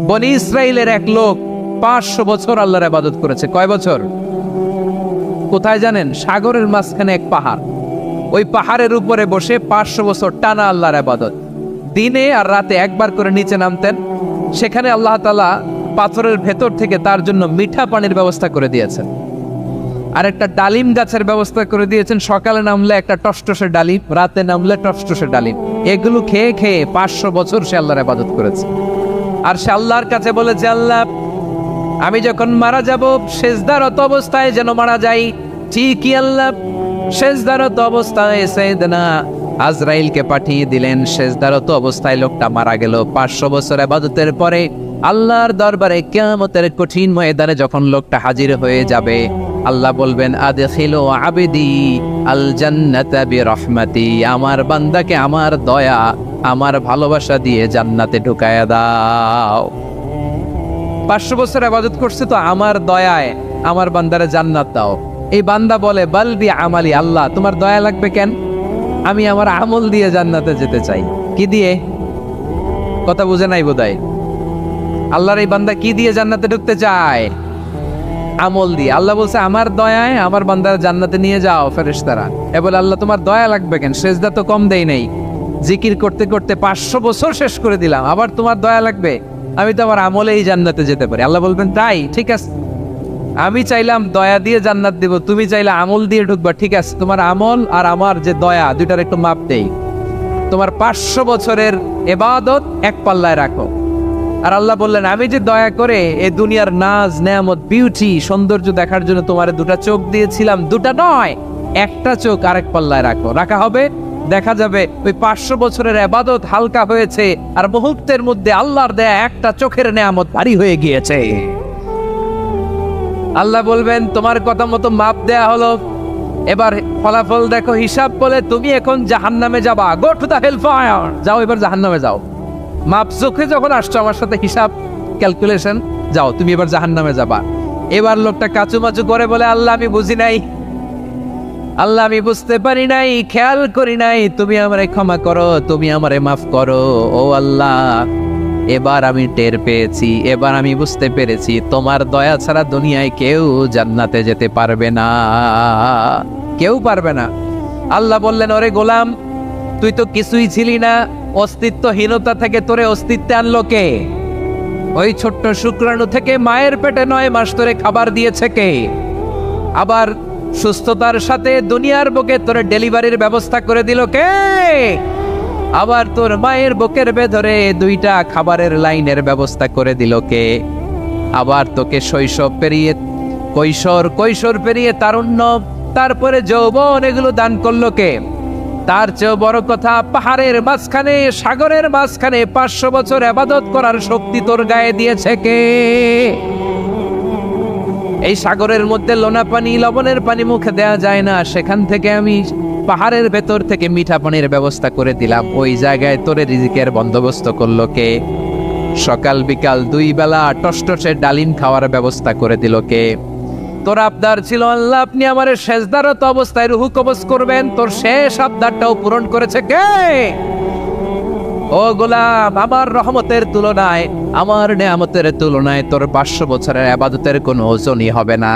বনি ইসরাইলের এক লোক 500 বছর আল্লাহর ইবাদত করেছে। কয় বছর? কোথায় জানেন? সাগরের মাঝখানে এক পাহাড়, ওই পাহাড়ের উপরে বসে 500 বছর টানা আল্লাহর ইবাদত। দিনে আর রাতে একবার করে নিচে নামতেন। সেখানে আল্লাহ তাআলা পাথরের ভেতর থেকে তার জন্য মিঠা পানির ব্যবস্থা করে দিয়েছেন, আর একটা ডালিম গাছের ব্যবস্থা করে দিয়েছেন। সকালে নামলে একটা টসটসে ডালিম, রাতে নামলে টসটসে ডালিম। এগুলো খেয়ে খেয়ে 500 বছর সে আল্লাহর ইবাদত করেছে। আর সে আল্লাহর কাছে বলেছে, আল্লাহ আমি যখন মারা যাব সেজদারত অবস্থায় যেন মারা যাই। ঠিকই আল্লাহ সেজদারত অবস্থায় সাইয়েদনা আজরাইলকে পাঠিয়ে দিলেন। সেজদারত অবস্থায় লোকটা মারা গেল। 500 বছর ইবাদতের পরে আল্লাহর দরবারে কিয়ামতের কঠিন ময়দানে যখন লোকটা হাজির হয়ে যাবে, আল্লাহ বলবেন, আদখিলু আবদি আল জান্নাতা বিরহমাতি, আমার বান্দাকে আমার দয়া, আমার ভালোবাসা দিয়ে জান্নাতে ঢুকায়া দাও। 500 বছর ইবাদত করছে তো আমার দয়ায় আমার বান্দারে জান্নাত দাও। এই বান্দা বলে, বালবি আমালি, আল্লাহ তোমার দয়া লাগবে কেন? আমি আমার আমল দিয়ে জান্নাতে যেতে চাই। কি দিয়ে? কথা বুঝে নাই বোধহয়। আল্লাহর এই বান্দা কি দিয়ে জান্নাতে ঢুকতে চায়? আমল দিয়ে। আল্লাহ বলছে, আমার দয়ায় আমার বান্দার জান্নাতে নিয়ে যাও ফেরেশতারা। এ বলে, আল্লাহ তোমার দয়া লাগবে কেন? সেজদা তো কম দেই নাই, জিকির করতে করতে 500 বছর শেষ করে দিলাম, আবার তোমার দয়া লাগবে? আমি তো আমার আমলেই জান্নাতে যেতে পারি। আল্লাহ বলবেন, তাই ঠিক আছে, আমি চাইলাম দয়া দিয়ে জান্নাত দেব, তুমি চাইলে আমল দিয়ে ঢুকবা, ঠিক আছে, তোমার আমল আর আমার যে দয়া দুইটার একটু মাপ দেই। তোমার 500 বছরের ইবাদত এক পাল্লায় রাখো। আর আল্লাহ বললেন, আমি যে দয়া করে এই দুনিয়ার নাজ নেয়ামত বিউটি সৌন্দর্য দেখার জন্য তোমারে দুটা চোখ দিয়েছিলাম, দুটা নয় একটা চোখ আরেক পাল্লায় রাখো। রাখা হবে, দেখা যাবে ওই 500 বছরের ইবাদত হালকা হয়েছে, আর মুহূর্তের মধ্যে আল্লাহর দেয়া একটা চোখের নেয়ামত ভারী হয়ে গিয়েছে। আল্লাহ বলবেন, তোমার কথা মতো মাপ দেয়া হলো, এবার ফলাফল দেখো, হিসাব বলে তুমি এখন জাহান্নামে যাবা। Go to the hell fire, যাও এবার জাহান্নামে যাও। মাপ চোখে যখন আসছো আমার সাথে হিসাব ক্যালকুলেশন, যাও তুমি এবার জাহান্নামে যাবা। এবার লোকটা কাচুমাচু করে বলে, আল্লাহ আমি বুঝি নাই, আল্লাহ আমি বুঝতে পারি নাই, খেয়াল করি নাই, তুমি আমারে ক্ষমা করো, তুমি আমারে মাফ করো। ও আল্লাহ, এবার আমি টের পেয়েছি, এবার আমি বুঝতে পেরেছি, তোমার দয়া ছাড়া দুনিয়ায় কেউ জান্নাতে যেতে পারবে না, কেউ পারবে না। আল্লাহ বললেন, ওরে গোলাম, তুই তো কিছুই ছিলি না, অস্তিত্বহীনতা থেকে তোরে অস্তিত্বে আনলো কে? ওই ছোট্ট শুক্রাণু থেকে মায়ের পেটে 9 মাস ধরে খাবার দিয়েছে কে? আবার সুস্থতার সাথে দুনিয়ার বুকে তোরে ডেলিভারির ব্যবস্থা করে দিল কে? আবার তোর মায়ের বুকের ভেতরে 2টা খাবারের লাইনের ব্যবস্থা করে দিল কে? আবার তোকে শৈশব পেরিয়ে কৈশোর পেরিয়ে তারুণ্য, তারপরে যৌবন, এগুলো দান করলো কে? তার চেয়ে বড় কথা, পাহাড়ের মাঝখানে সাগরের মাঝখানে 500 বছর ইবাদত করার শক্তি তোর গায়ে দিয়েছে কে? এই সাগরের মধ্যে লোনা পানি, লবণের পানি মুখে দেয়া যায় না, সেখান থেকে আমি পাহাড়ের ভেতর থেকে মিঠা পানির ব্যবস্থা করে দিলাম। ওই জায়গায় তোরে রিজিকের বন্দোবস্ত করলো কে? সকাল বিকাল 2 বেলা টসটসে ডালিম খাওয়ার ব্যবস্থা করে দিল কে? তোর আবদার ছিল, আল্লাহ আপনি আমার সেজদারত অবস্থায় রুহু কবজ করবেন, তোর শেষ আবদারটাও পূরণ করেছে কে? ও গোলাম, আমার রহমতের তুলনায়, আমার নেয়ামতের তুলনায় তোর 500 বছরের ইবাদতের কোনো ওজনই হবে না।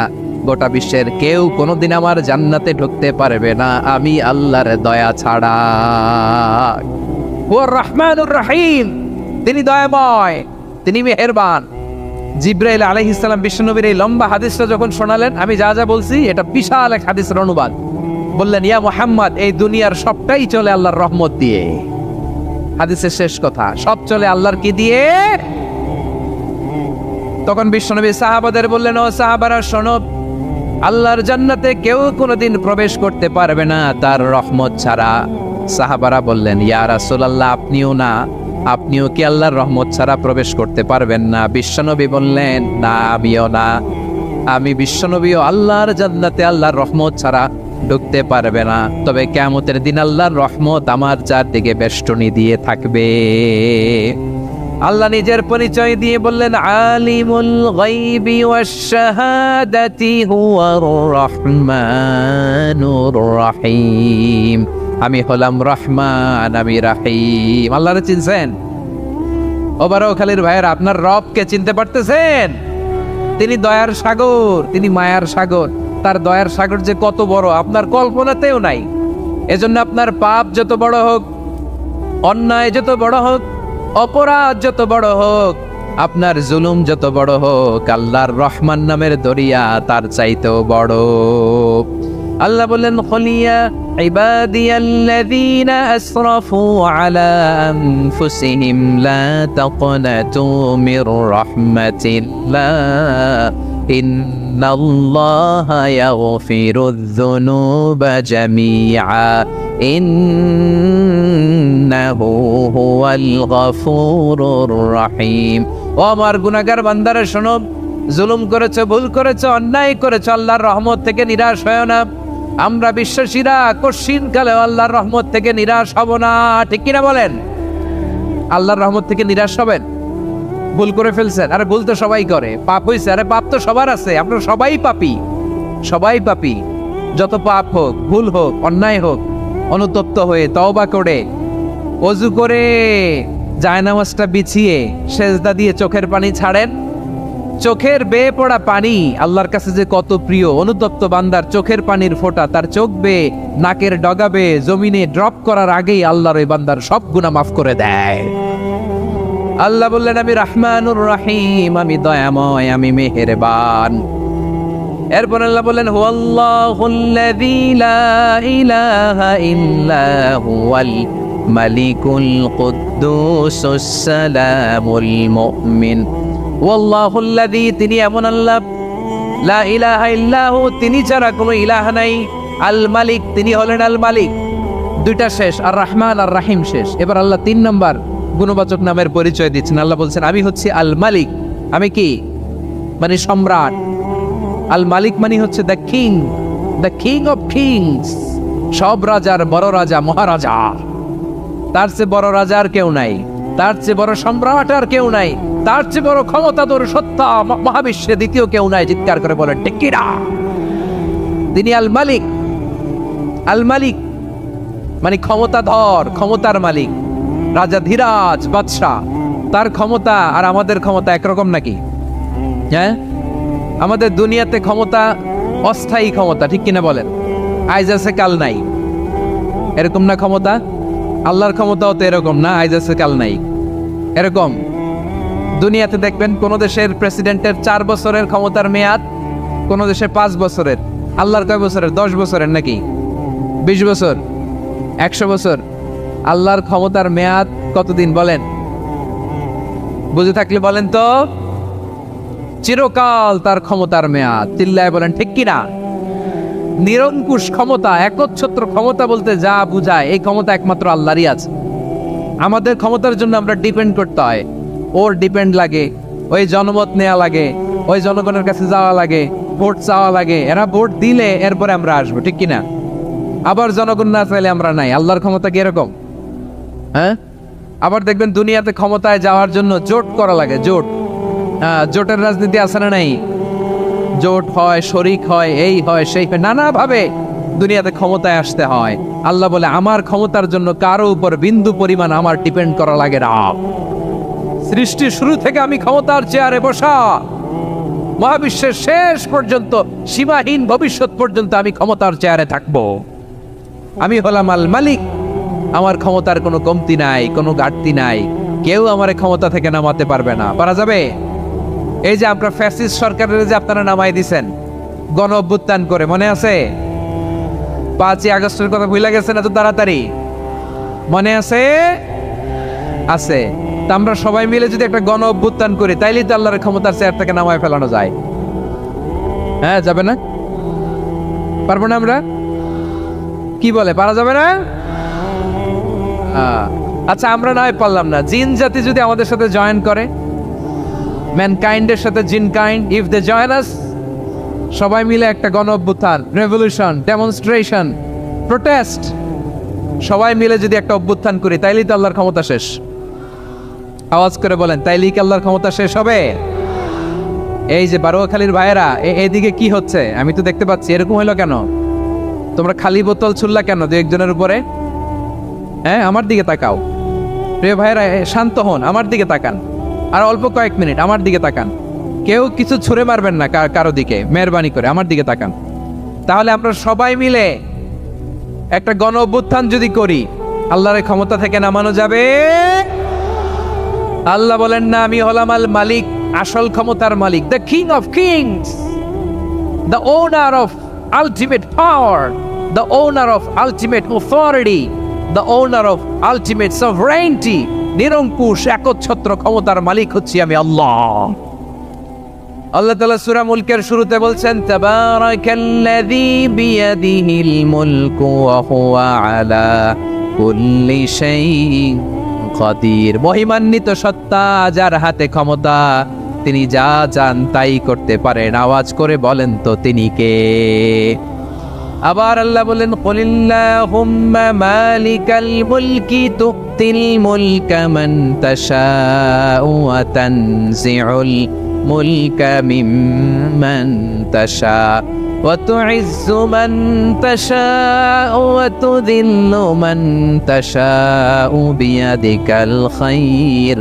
গোটা বিশ্বের কেউ কোনোদিন আমার জান্নাতে ঢুকতে পারবে না আমি আল্লাহর দয়া ছাড়া। ও রহমানুর রহিম, তিনি দয়াময়, তিনি মেহেরবান। জিব্রাইল আলাইহিস সালাম বিশ্বনবীর এই লম্বা হাদিসটা যখন শোনালেন, আমি যা যা বলছি এটা বিশাল এক হাদিসের অনুবাদ। বললেন, ইয়া মুহাম্মদ, এই দুনিয়ার সবটাই চলে আল্লাহর রহমত দিয়ে। হাদিসের শেষ কথা, সব চলে আল্লাহর কি দিয়ে? তখন বিশ্বনবী সাহাবাদের বললেন, ও সাহাবারা শোনো, আল্লাহর জান্নাতে কেউ কোনোদিন প্রবেশ করতে পারবে না তার রহমত ছাড়া। সাহাবারা বললেন, ইয়া রাসূলুল্লাহ, আপনিও না, আপনিও কি আল্লাহর রহমত ছাড়া প্রবেশ করতে পারবেন না? বিশ্বনবী বললেন, না আমিও না, আমি বিশ্বনবীও আল্লাহর জান্নাতে আল্লাহর রহমত ছাড়া ঢুকতে পারবে না। তবে কিয়ামতের দিন আল্লাহর রহমত আমার চারদিকে বেষ্টনী দিয়ে থাকবে। আল্লাহ নিজের পরিচয় দিয়ে বললেন, আলিমুল গায়বি ওয়াশ শাহাদাতি হুয়ার রহমানুর রহিম। আমি হলাম রহমান, আমি রাহিম। আল্লাহরে চিনছেন? ও বারোখালীর ভাইয়ের, আপনার রবকে চিনতে পারতেছেন? তিনি দয়ার সাগর, তিনি মায়ার সাগর। তার দয়ার সাগর যে কত বড় আপনার কল্পনাতেও নাই। এজন্য আপনার পাপ যত বড় হোক, অন্যায় যত বড় হোক, অপরাধ যত বড় হোক, আপনার জুলুম যত বড় হোক, আল্লাহর রহমান নামের দরিয়া তার চাইতেও বড়। আল্লাহ বললেন, খলিয়া ইবাদিয়াল্লাযীনা আসরাফু আলা আনফুসিহিম লা তাকনাতু মির রাহমাতিল্লাহ ইন্নাল্লাহা ইয়াগফিরুয যুনুবা জামিআ ইন্নাহু হুয়াল গফুরুর রহিম। ও আমার গুনাহগার বান্দারা শোনো, জুলুম করেছো, ভুল করেছো, অন্যায় করেছো, আল্লাহর রহমত থেকে নিরাশ হয়ো না। আমরা বিশ্বাসীরা কঠিন কালে আল্লাহর রহমত থেকে নিরাশ হব না, ঠিক কিনা বলেন? আল্লাহর রহমত থেকে নিরাশ হবেন? ভুল করে ফেলছেন, আরে ভুল তো সবাই করে। পাপ হয়েছে, আরে পাপ তো সবার আছে, আপনারা সবাই পাপী, সবাই পাপী। যত পাপ হোক, ভুল হোক, অন্যায় হোক, অনুতপ্ত হয়ে তওবা করে ওযু করে জায়নামাজটা বিছিয়ে সেজদা দিয়ে চোখের পানি ছাড়েন। চোখের বেয়ে পড়া পানি আল্লাহর কাছে যে কত প্রিয়। অনুতপ্ত বান্দার চোখের পানির ফোঁটা তার চোখ বেয়ে, নাকের ডগা বেয়ে জমিনে ড্রপ করার আগেই আল্লাহর ওই বান্দার সব গুনাহ মাফ করে দেয়। আল্লাহ বললেন, আমি রহমানুর রহিম, আমি দয়াময়, আমি মেহেরবান। এরপর আল্লাহ বললেন, হুয়াল্লাহুল্লাযী লা ইলাহা ইল্লা হুয়াল মালিকুল কুদ্দুসুস সালামুল মুমিন। ওয়াল্লাহুল্লাযী, তিনি এমন আল্লাহ, লা ইলাহা ইল্লাহু, তিনি ছাড়া কোনো ইলাহ নাই। আল মালিক, তিনি হলেন আল মালিক। দুইটা শেষ, আর রহমান আর রাহিম শেষ। এবার আল্লাহ 3 নম্বর গুণবাচক নামের পরিচয় দিচ্ছেন। আল্লাহ বলছেন, আমি হচ্ছি আল মালিক। আমি কি? মানে সম্রাট। আল মালিক মানে হচ্ছে the king, the king of kings. সব রাজার বড় রাজা, মহারাজা। তার চেয়ে বড় রাজা আর কেউ নাই, তার চেয়ে বড় সম্রাট আর কেউ নাই, তার চেয়ে বড় ক্ষমতাধর সত্তা মহাবিশ্বে দ্বিতীয় কেউ নাই। চিৎকার করে বলেন ঠিক কিনা? তিনি আল মালিক। আল মালিক মানে ক্ষমতাধর, ক্ষমতার মালিক, রাজা ধীরাজ বাদশাহ। তার ক্ষমতা আর আমাদের ক্ষমতা একরকম নাকি? হ্যাঁ, আমাদের দুনিয়াতে ক্ষমতা অস্থায়ী ক্ষমতা, ঠিক কিনা বলেন? আইজ আছে কাল নাই, এরকম না ক্ষমতা? আল্লাহর ক্ষমতাও তো এরকম না, আইজ আছে কাল নাই এরকম। দুনিয়াতে দেখবেন কোন দেশের প্রেসিডেন্টের 4 বছরের ক্ষমতার মেয়াদ, কোন দেশে 5 বছরের। আল্লাহর কয় বছরের? 10 বছরের নাকি 20 বছর, 100 বছর। আল্লাহর ক্ষমতার মেয়াদ কতদিন বলেন? বুঝে থাকলে বলেন তো। চিরকাল তার ক্ষমতার মেয়াদ। চিল্লায় বলেন ঠিক কিনা? নিরঙ্কুশ ক্ষমতা, একচ্ছত্র ক্ষমতা বলতে যা বুঝায়, এই ক্ষমতা একমাত্র আল্লাহরই আছে। আমাদের ক্ষমতার জন্য আমরা ডিপেন্ড করতে হয়, ওর ডিপেন্ড লাগে, ওই জনমত নেওয়া লাগে, ওই জনগণের কাছে যাওয়া লাগে, ভোট চাওয়া লাগে। এরা ভোট দিলে এরপরে আমরা আসবো, ঠিক কিনা? আবার জনগণ না চাইলে আমরা নাই। আল্লাহর ক্ষমতা কি এরকম? হ্যাঁ, আবার দেখবেন দুনিয়াতে ক্ষমতায় যাওয়ার জন্য জোট করা লাগে, জোট। জোটের রাজনীতি আছে না নাই? জোট হয়, শরিক হয়, এই হয়, সেই হয়, নানাভাবে দুনিয়াতে ক্ষমতায় আসতে হয়। আল্লাহ বলে, আমার ক্ষমতার জন্য কারো উপর বিন্দু পরিমাণ আমার ডিপেন্ড করা লাগে না। সৃষ্টির শুরু থেকে আমি ক্ষমতার চেয়ারে বসা, মহাবিশ্বের শেষ পর্যন্ত, সীমাহীন ভবিষ্যৎ পর্যন্ত আমি ক্ষমতার চেয়ারে থাকবো। আমি হলাম আল মালিক। আমার ক্ষমতার কোনো কমতি নাই, কোনো ঘাটতি নাই। কেউ আমার ক্ষমতা থেকে নামাতে পারবে না। পারা যাবে? এই যে আপনার ফ্যাসিস্ট সরকারের যে আপনারা নামাই দিছেন গণ অভ্যুত্থান করে, মনে আছে? 5ই আগস্টের কথা ভুলে গেছেন এত তাড়াতাড়ি? মনে আছে? আছে। তা আমরা সবাই মিলে যদি একটা গণ অভ্যুত্থান করি, তাইলেই তো আল্লাহর ক্ষমতার চেয়ার থেকে নামায় ফেলানো যায়। হ্যাঁ, যাবে না? পারবো না আমরা? কি বলে, পারা যাবে না? আচ্ছা, আমরা নয় পারলাম না, জিন জাতি যদি আমাদের সাথে জয়েন করে, ম্যানকাইন্ডের সাথে জিনকাইন্ড, ইফ দে জয়েন আস, সবাই মিলে একটা গণ অভ্যুত্থান, রেভলিউশন, ডেমনস্ট্রেশন, প্রোটেস্ট, সবাই মিলে যদি একটা অভ্যুত্থান করি, তাইলেই তো আল্লাহর ক্ষমতা শেষ। আওয়াজ করে বলেন, তাইলেই কি আল্লাহর ক্ষমতা শেষ হবে? এই যে বারোয়াখালীর ভাইয়েরা, এদিকে কি হচ্ছে আমি তো দেখতে পাচ্ছি। এরকম হলো কেন? তোমরা খালি বোতল ছুড়লা কেন 2-1 উপরে? হ্যাঁ, আমার দিকে তাকাও। প্রিয় ভাইয়েরা, শান্ত হন, আমার দিকে তাকান। আর অল্প কয়েক মিনিট আমার দিকে তাকান, কেউ কিছু ছুঁড়ে মারবেন না কারো দিকে, মেহরবানি করে আমার দিকে তাকান। তাহলে আমরা সবাই মিলে একটা গণ অভ্যুত্থান যদি করি, আল্লাহর ক্ষমতা থেকে নামানো যাবে। আল্লাহ বলেন না, আমি হলাম আল মালিক, আসল ক্ষমতার মালিক, the king of kings, the owner of ultimate power, the owner of ultimate authority, the owner of ultimate sovereignty. নিরঙ্কুশ একচ্ছত্র ক্ষমতার মালিক হচ্ছি আমি আল্লাহ। আল্লাহ তাআলা সূরা মুলকের শুরুতে বলছেন, তাবারাকাল্লাযী বিয়াদিহিল মুলকু ওয়া হুয়া আলা কুল্লি শাইইন কাদির। মহিমান্বিত সত্তা, যার হাতে ক্ষমতা, তিনি যা চান তাই করতে পারেন। আওয়াজ করে বলেন তো তিনি কে? আবার আল্লাহ বলেন, কুলিল্লাহুম্মা মালিকাল মুলকি তুতিল মুলকা মান তাশাউ ওয়া তানজিউল মুলকা মিম্মান তাশাউ ওয়া তুইজ্জু মান তাশাউ ওয়া তুযিল্লু মান তাশাউ বিয়াদিকাল খায়র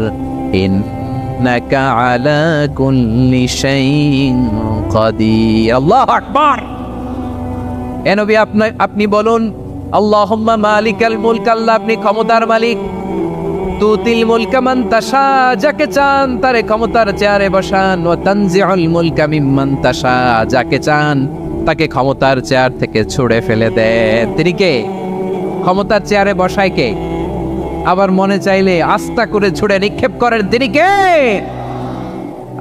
ইন্নাকা আলা কুল্লি শাইইন কাদির। আল্লাহু আকবার। এ নবী, আপনি বলুন, আল্লাহুম্মা মালিকাল মুলক, আল্লাহ আপনি ক্ষমতার মালিক। তুতিল মুলকা মান তাশা, যাকে চান তারে ক্ষমতার চেয়ারে বসান। ওয়া তানজিউল মুলকা মিম্মান তাশা, যাকে চান তাকে ক্ষমতার চেয়ার থেকে ছুঁড়ে ফেলে দেন। তিনি কে? ক্ষমতার চেয়ারে বসায় কে? আবার মনে চাইলে আস্থা করে ছুঁড়ে নিক্ষেপ করেন, তিনি কে?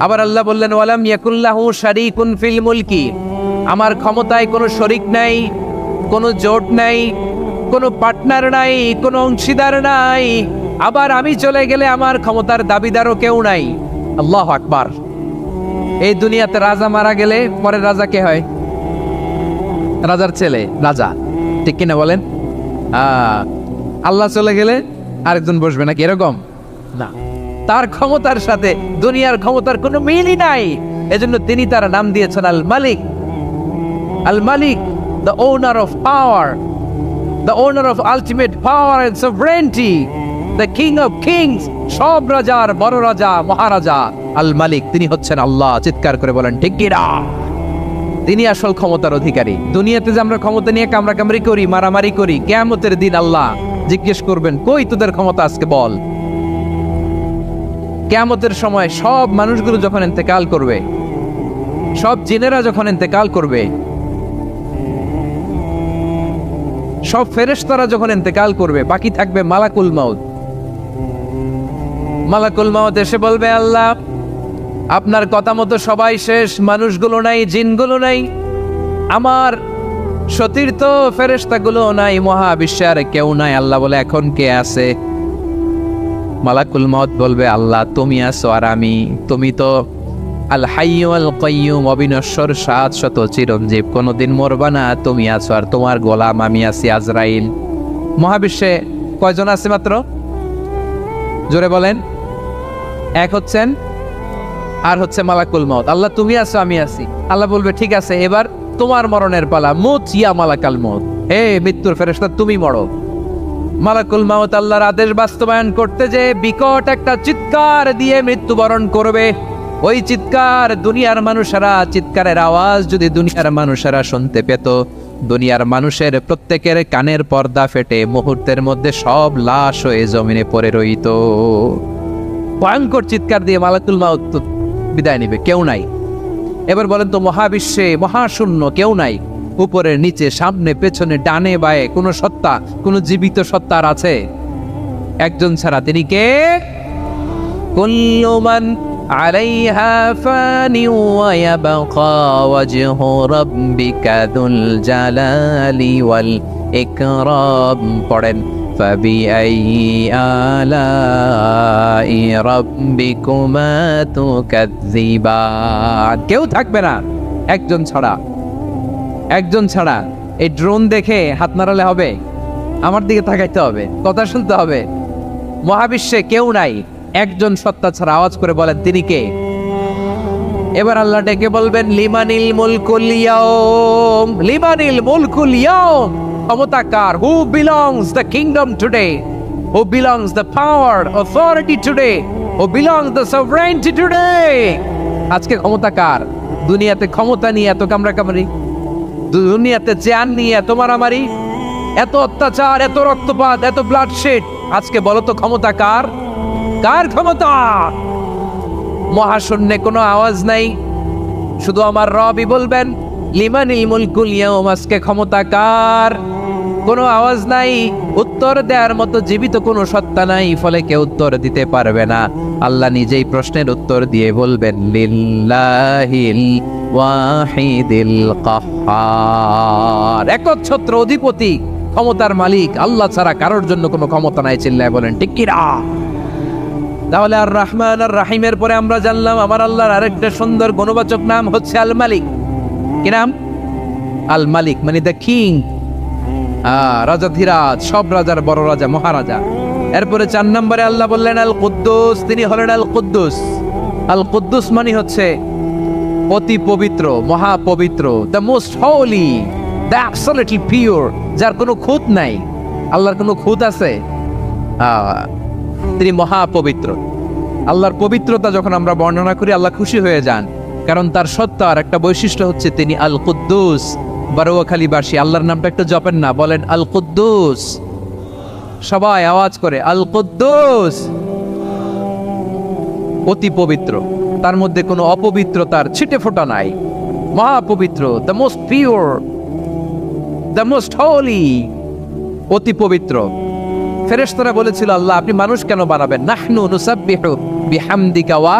আবার আল্লাহ বললেন, ওয়ালাম ইয়াকুল্লাহু শারীকুন ফিল মুলকি, আমার ক্ষমতায় কোনো শরিক নাই, কোনো জোট নাই, কোনো পার্টনার নাই, কোনো অংশীদার নাই। আবার আমি চলে গেলে আমার ক্ষমতার দাবিদারও কেউ নাই। আল্লাহু আকবার। এই দুনিয়াতে রাজা মারা গেলে পরের রাজা কে হয়? রাজার ছেলে রাজা, ঠিক কিনা বলেন? আল্লাহ চলে গেলে আরেকজন বসবে নাকি? এরকম না, তার ক্ষমতার সাথে দুনিয়ার ক্ষমতার কোনো মিলই নাই। এজন্য তিনি তার নাম দিয়েছেন আল মালিক। আল মালিক, the owner of power, the owner of ultimate power and sovereignty, the king of kings, সব রাজার বড় রাজা, মহারাজা আল মালিক, তিনি হচ্ছেন আল্লাহ। চিৎকার করে বলেন ঠিক কি না? তিনি আসল ক্ষমতার অধিকারী। দুনিয়াতে যে আমরা ক্ষমতা নিয়ে কামড়াকামড়ি করি, মারামারি করি, কিয়ামতের দিন আল্লাহ জিজ্ঞেস করবেন, কই তোদের ক্ষমতা আজকে বল। কিয়ামতের সময় সব মানুষগুলো যখন ইন্তেকাল করবে, সব জিনেরা যখন ইন্তেকাল করবে, সব ফেরেশতারা যখন ইন্তেকাল করবে, বাকি থাকবে মালাকুল মাউত। মালাকুল মাউত এসে বলবে, আল্লাহ আপনার কথা মতো সবাই শেষ, মানুষগুলো নাই, জিনগুলো নাই, আমার সতীর্থ ফেরেশতাগুলো নাই, মহাবিশ্বে আর কেউ নাই। আল্লাহ বলে, এখন কে আছে? মালাকুল মাউত বলবে, আল্লাহ তুমি আছো আর আমি। তুমি তো আল হাইয়্যু আল কাইয়্যুম, অবিনশ্বর, শাশ্বত, চিরঞ্জীব, কোনদিন মরবা না, তুমি আছো আর তোমার গোলাম আমি আছি আজরাইল। মহাবিশ্বে কয়জন আছে মাত্র? জোরে বলেন। এক হচ্ছেন, আর হচ্ছে মালাকুল মাউত। আল্লাহ তুমি আছো আমি আছি। আল্লাহ বলবে, ঠিক আছে, এবার তোমার মরণের পালা। মুত ইয়া মালাকাল মাউত, হে মৃত্যুর ফেরেশতা তুমি মরো। মালাকুল মাউত আল্লাহর আদেশ বাস্তবায়ন করতে যে বিকট একটা চিৎকার দিয়ে মৃত্যুবরণ করবে। ওই চিৎকার দুনিয়ার মানুষেরা, চিৎকারের আওয়াজ যদি দুনিয়ার মানুষেরা শুনতে পেত, দুনিয়ার মানুষের প্রত্যেকের কানের পর্দা ফেটে মুহূর্তের মধ্যে সব লাশ হয়ে জমিনে পড়ে রইত। ভয়ঙ্কর চিৎকার দিয়ে মালাকুল মাউত বিদায় নিবে, কেউ নাই। এবার বলেন তো, মহাবিশ্বে মহাশূন্য, কেউ নাই, উপরে নিচে সামনে পেছনে ডানে বায়ে কোনো সত্তা, কোনো জীবিত সত্তার আছে? একজন ছাড়া, তিনি কে? কুল্লু মান আলাইহা ফানি ওয়া ইয়াবকা ওয়াজহু রাব্বিকা যুল জালালি ওয়াল ইকরাম। পড়েন, ফাবিআইয়ি আলাই রাব্বিকুমা তুকাযযিবান। কেউ থাকবে না একজন ছাড়া। একজন ছাড়া। এই ড্রোন দেখে হাত নাড়ালে হবে? আমার দিকে তাকাইতে হবে, কথা শুনতে হবে। মহাবিশ্বে কেউ নাই, একজন সত্তা ছাড়া। আওয়াজ করে বলেন, তিনি কে? এবার আল্লাহ ডেকে বলবেন, লিমানিল মুলকুল ইয়াউম, লিমানিল মুলকুল ইয়াউম। ক্ষমতা কার? Who belongs the kingdom today, who belongs the power, authority today, ও belongs the sovereignty today. আজকে ক্ষমতা কার? দুনিয়াতে ক্ষমতা নিয়ে এত কামড়াকামড়ি, দুনিয়াতে জ্ঞান নিয়ে এত মারামারি, এত অত্যাচার, এত রক্তপাত, এত ব্লাডশেড। আজকে বলো তো ক্ষমতা কার? কার ক্ষমতা? মহাশূন্যে কোনো আওয়াজ নাই, শুধু আমার রবই বলবেন লিমানিল মুলকুল ইয়াউম। আজকে ক্ষমতা কার? কোনো আওয়াজ নাই, উত্তর দেওয়ার মতো জীবিত কোনো সত্তা নাই, ফলে কেউ উত্তর দিতে পারবে না। আল্লাহ নিজেই প্রশ্নের উত্তর দিয়ে বলবেন লিল্লাহিল ওয়াহিদিল কাহ্হার। একচ্ছত্র অধিপতি, ক্ষমতার মালিক আল্লাহ ছাড়া কারোর জন্য কোনো ক্ষমতা নাই। চিল্লায় বলেন ঠিক কি না? তাহলে আর রহমান আর রাহিমের পরে আমরা জানলাম আমার আল্লাহর আরেকটা সুন্দর গুণবাচক নাম হচ্ছে আল মালিক। কি নাম? আল মালিক মানে দ্য কিং, রাজাধিরাজ, সব রাজার বড় রাজা, মহারাজা। এরপরে 4 নম্বরে আল্লাহ বললেন আল কুদ্দুস, তিনি হলেন আল কুদ্দুস। আল কুদ্দুস মানে হচ্ছে অতি পবিত্র, মহাপবিত্র, the most holy, the absolutely pure, যার কোনো খুঁত নাই। আল্লাহর কোনো খুঁত আছে? তিনি মহাপবিত্র। আল্লাহর পবিত্রতা যখন আমরা বর্ণনা করি আল্লাহ খুশি হয়ে যান, কারণ তার সত্তার একটা বৈশিষ্ট্য হচ্ছে তিনি আল কুদ্দুস। বারোয়াখালীবাসী আল্লাহর নামটা একটু জপেন না, বলেন আল কুদ্দুস, সবাই আওয়াজ করে আল কুদ্দুস। অতি পবিত্র, তার মধ্যে কোনো অপবিত্রতার ছিটে ফোঁটা নাই, মহাপবিত্র, the most pure, the most holy, অতি পবিত্র। ফেরেশতারা বলেছিল আল্লাহ আপনি মানুষ কেন বানাবেন? নাহনু নুসাব্বিহু বিহামদিকা ওয়া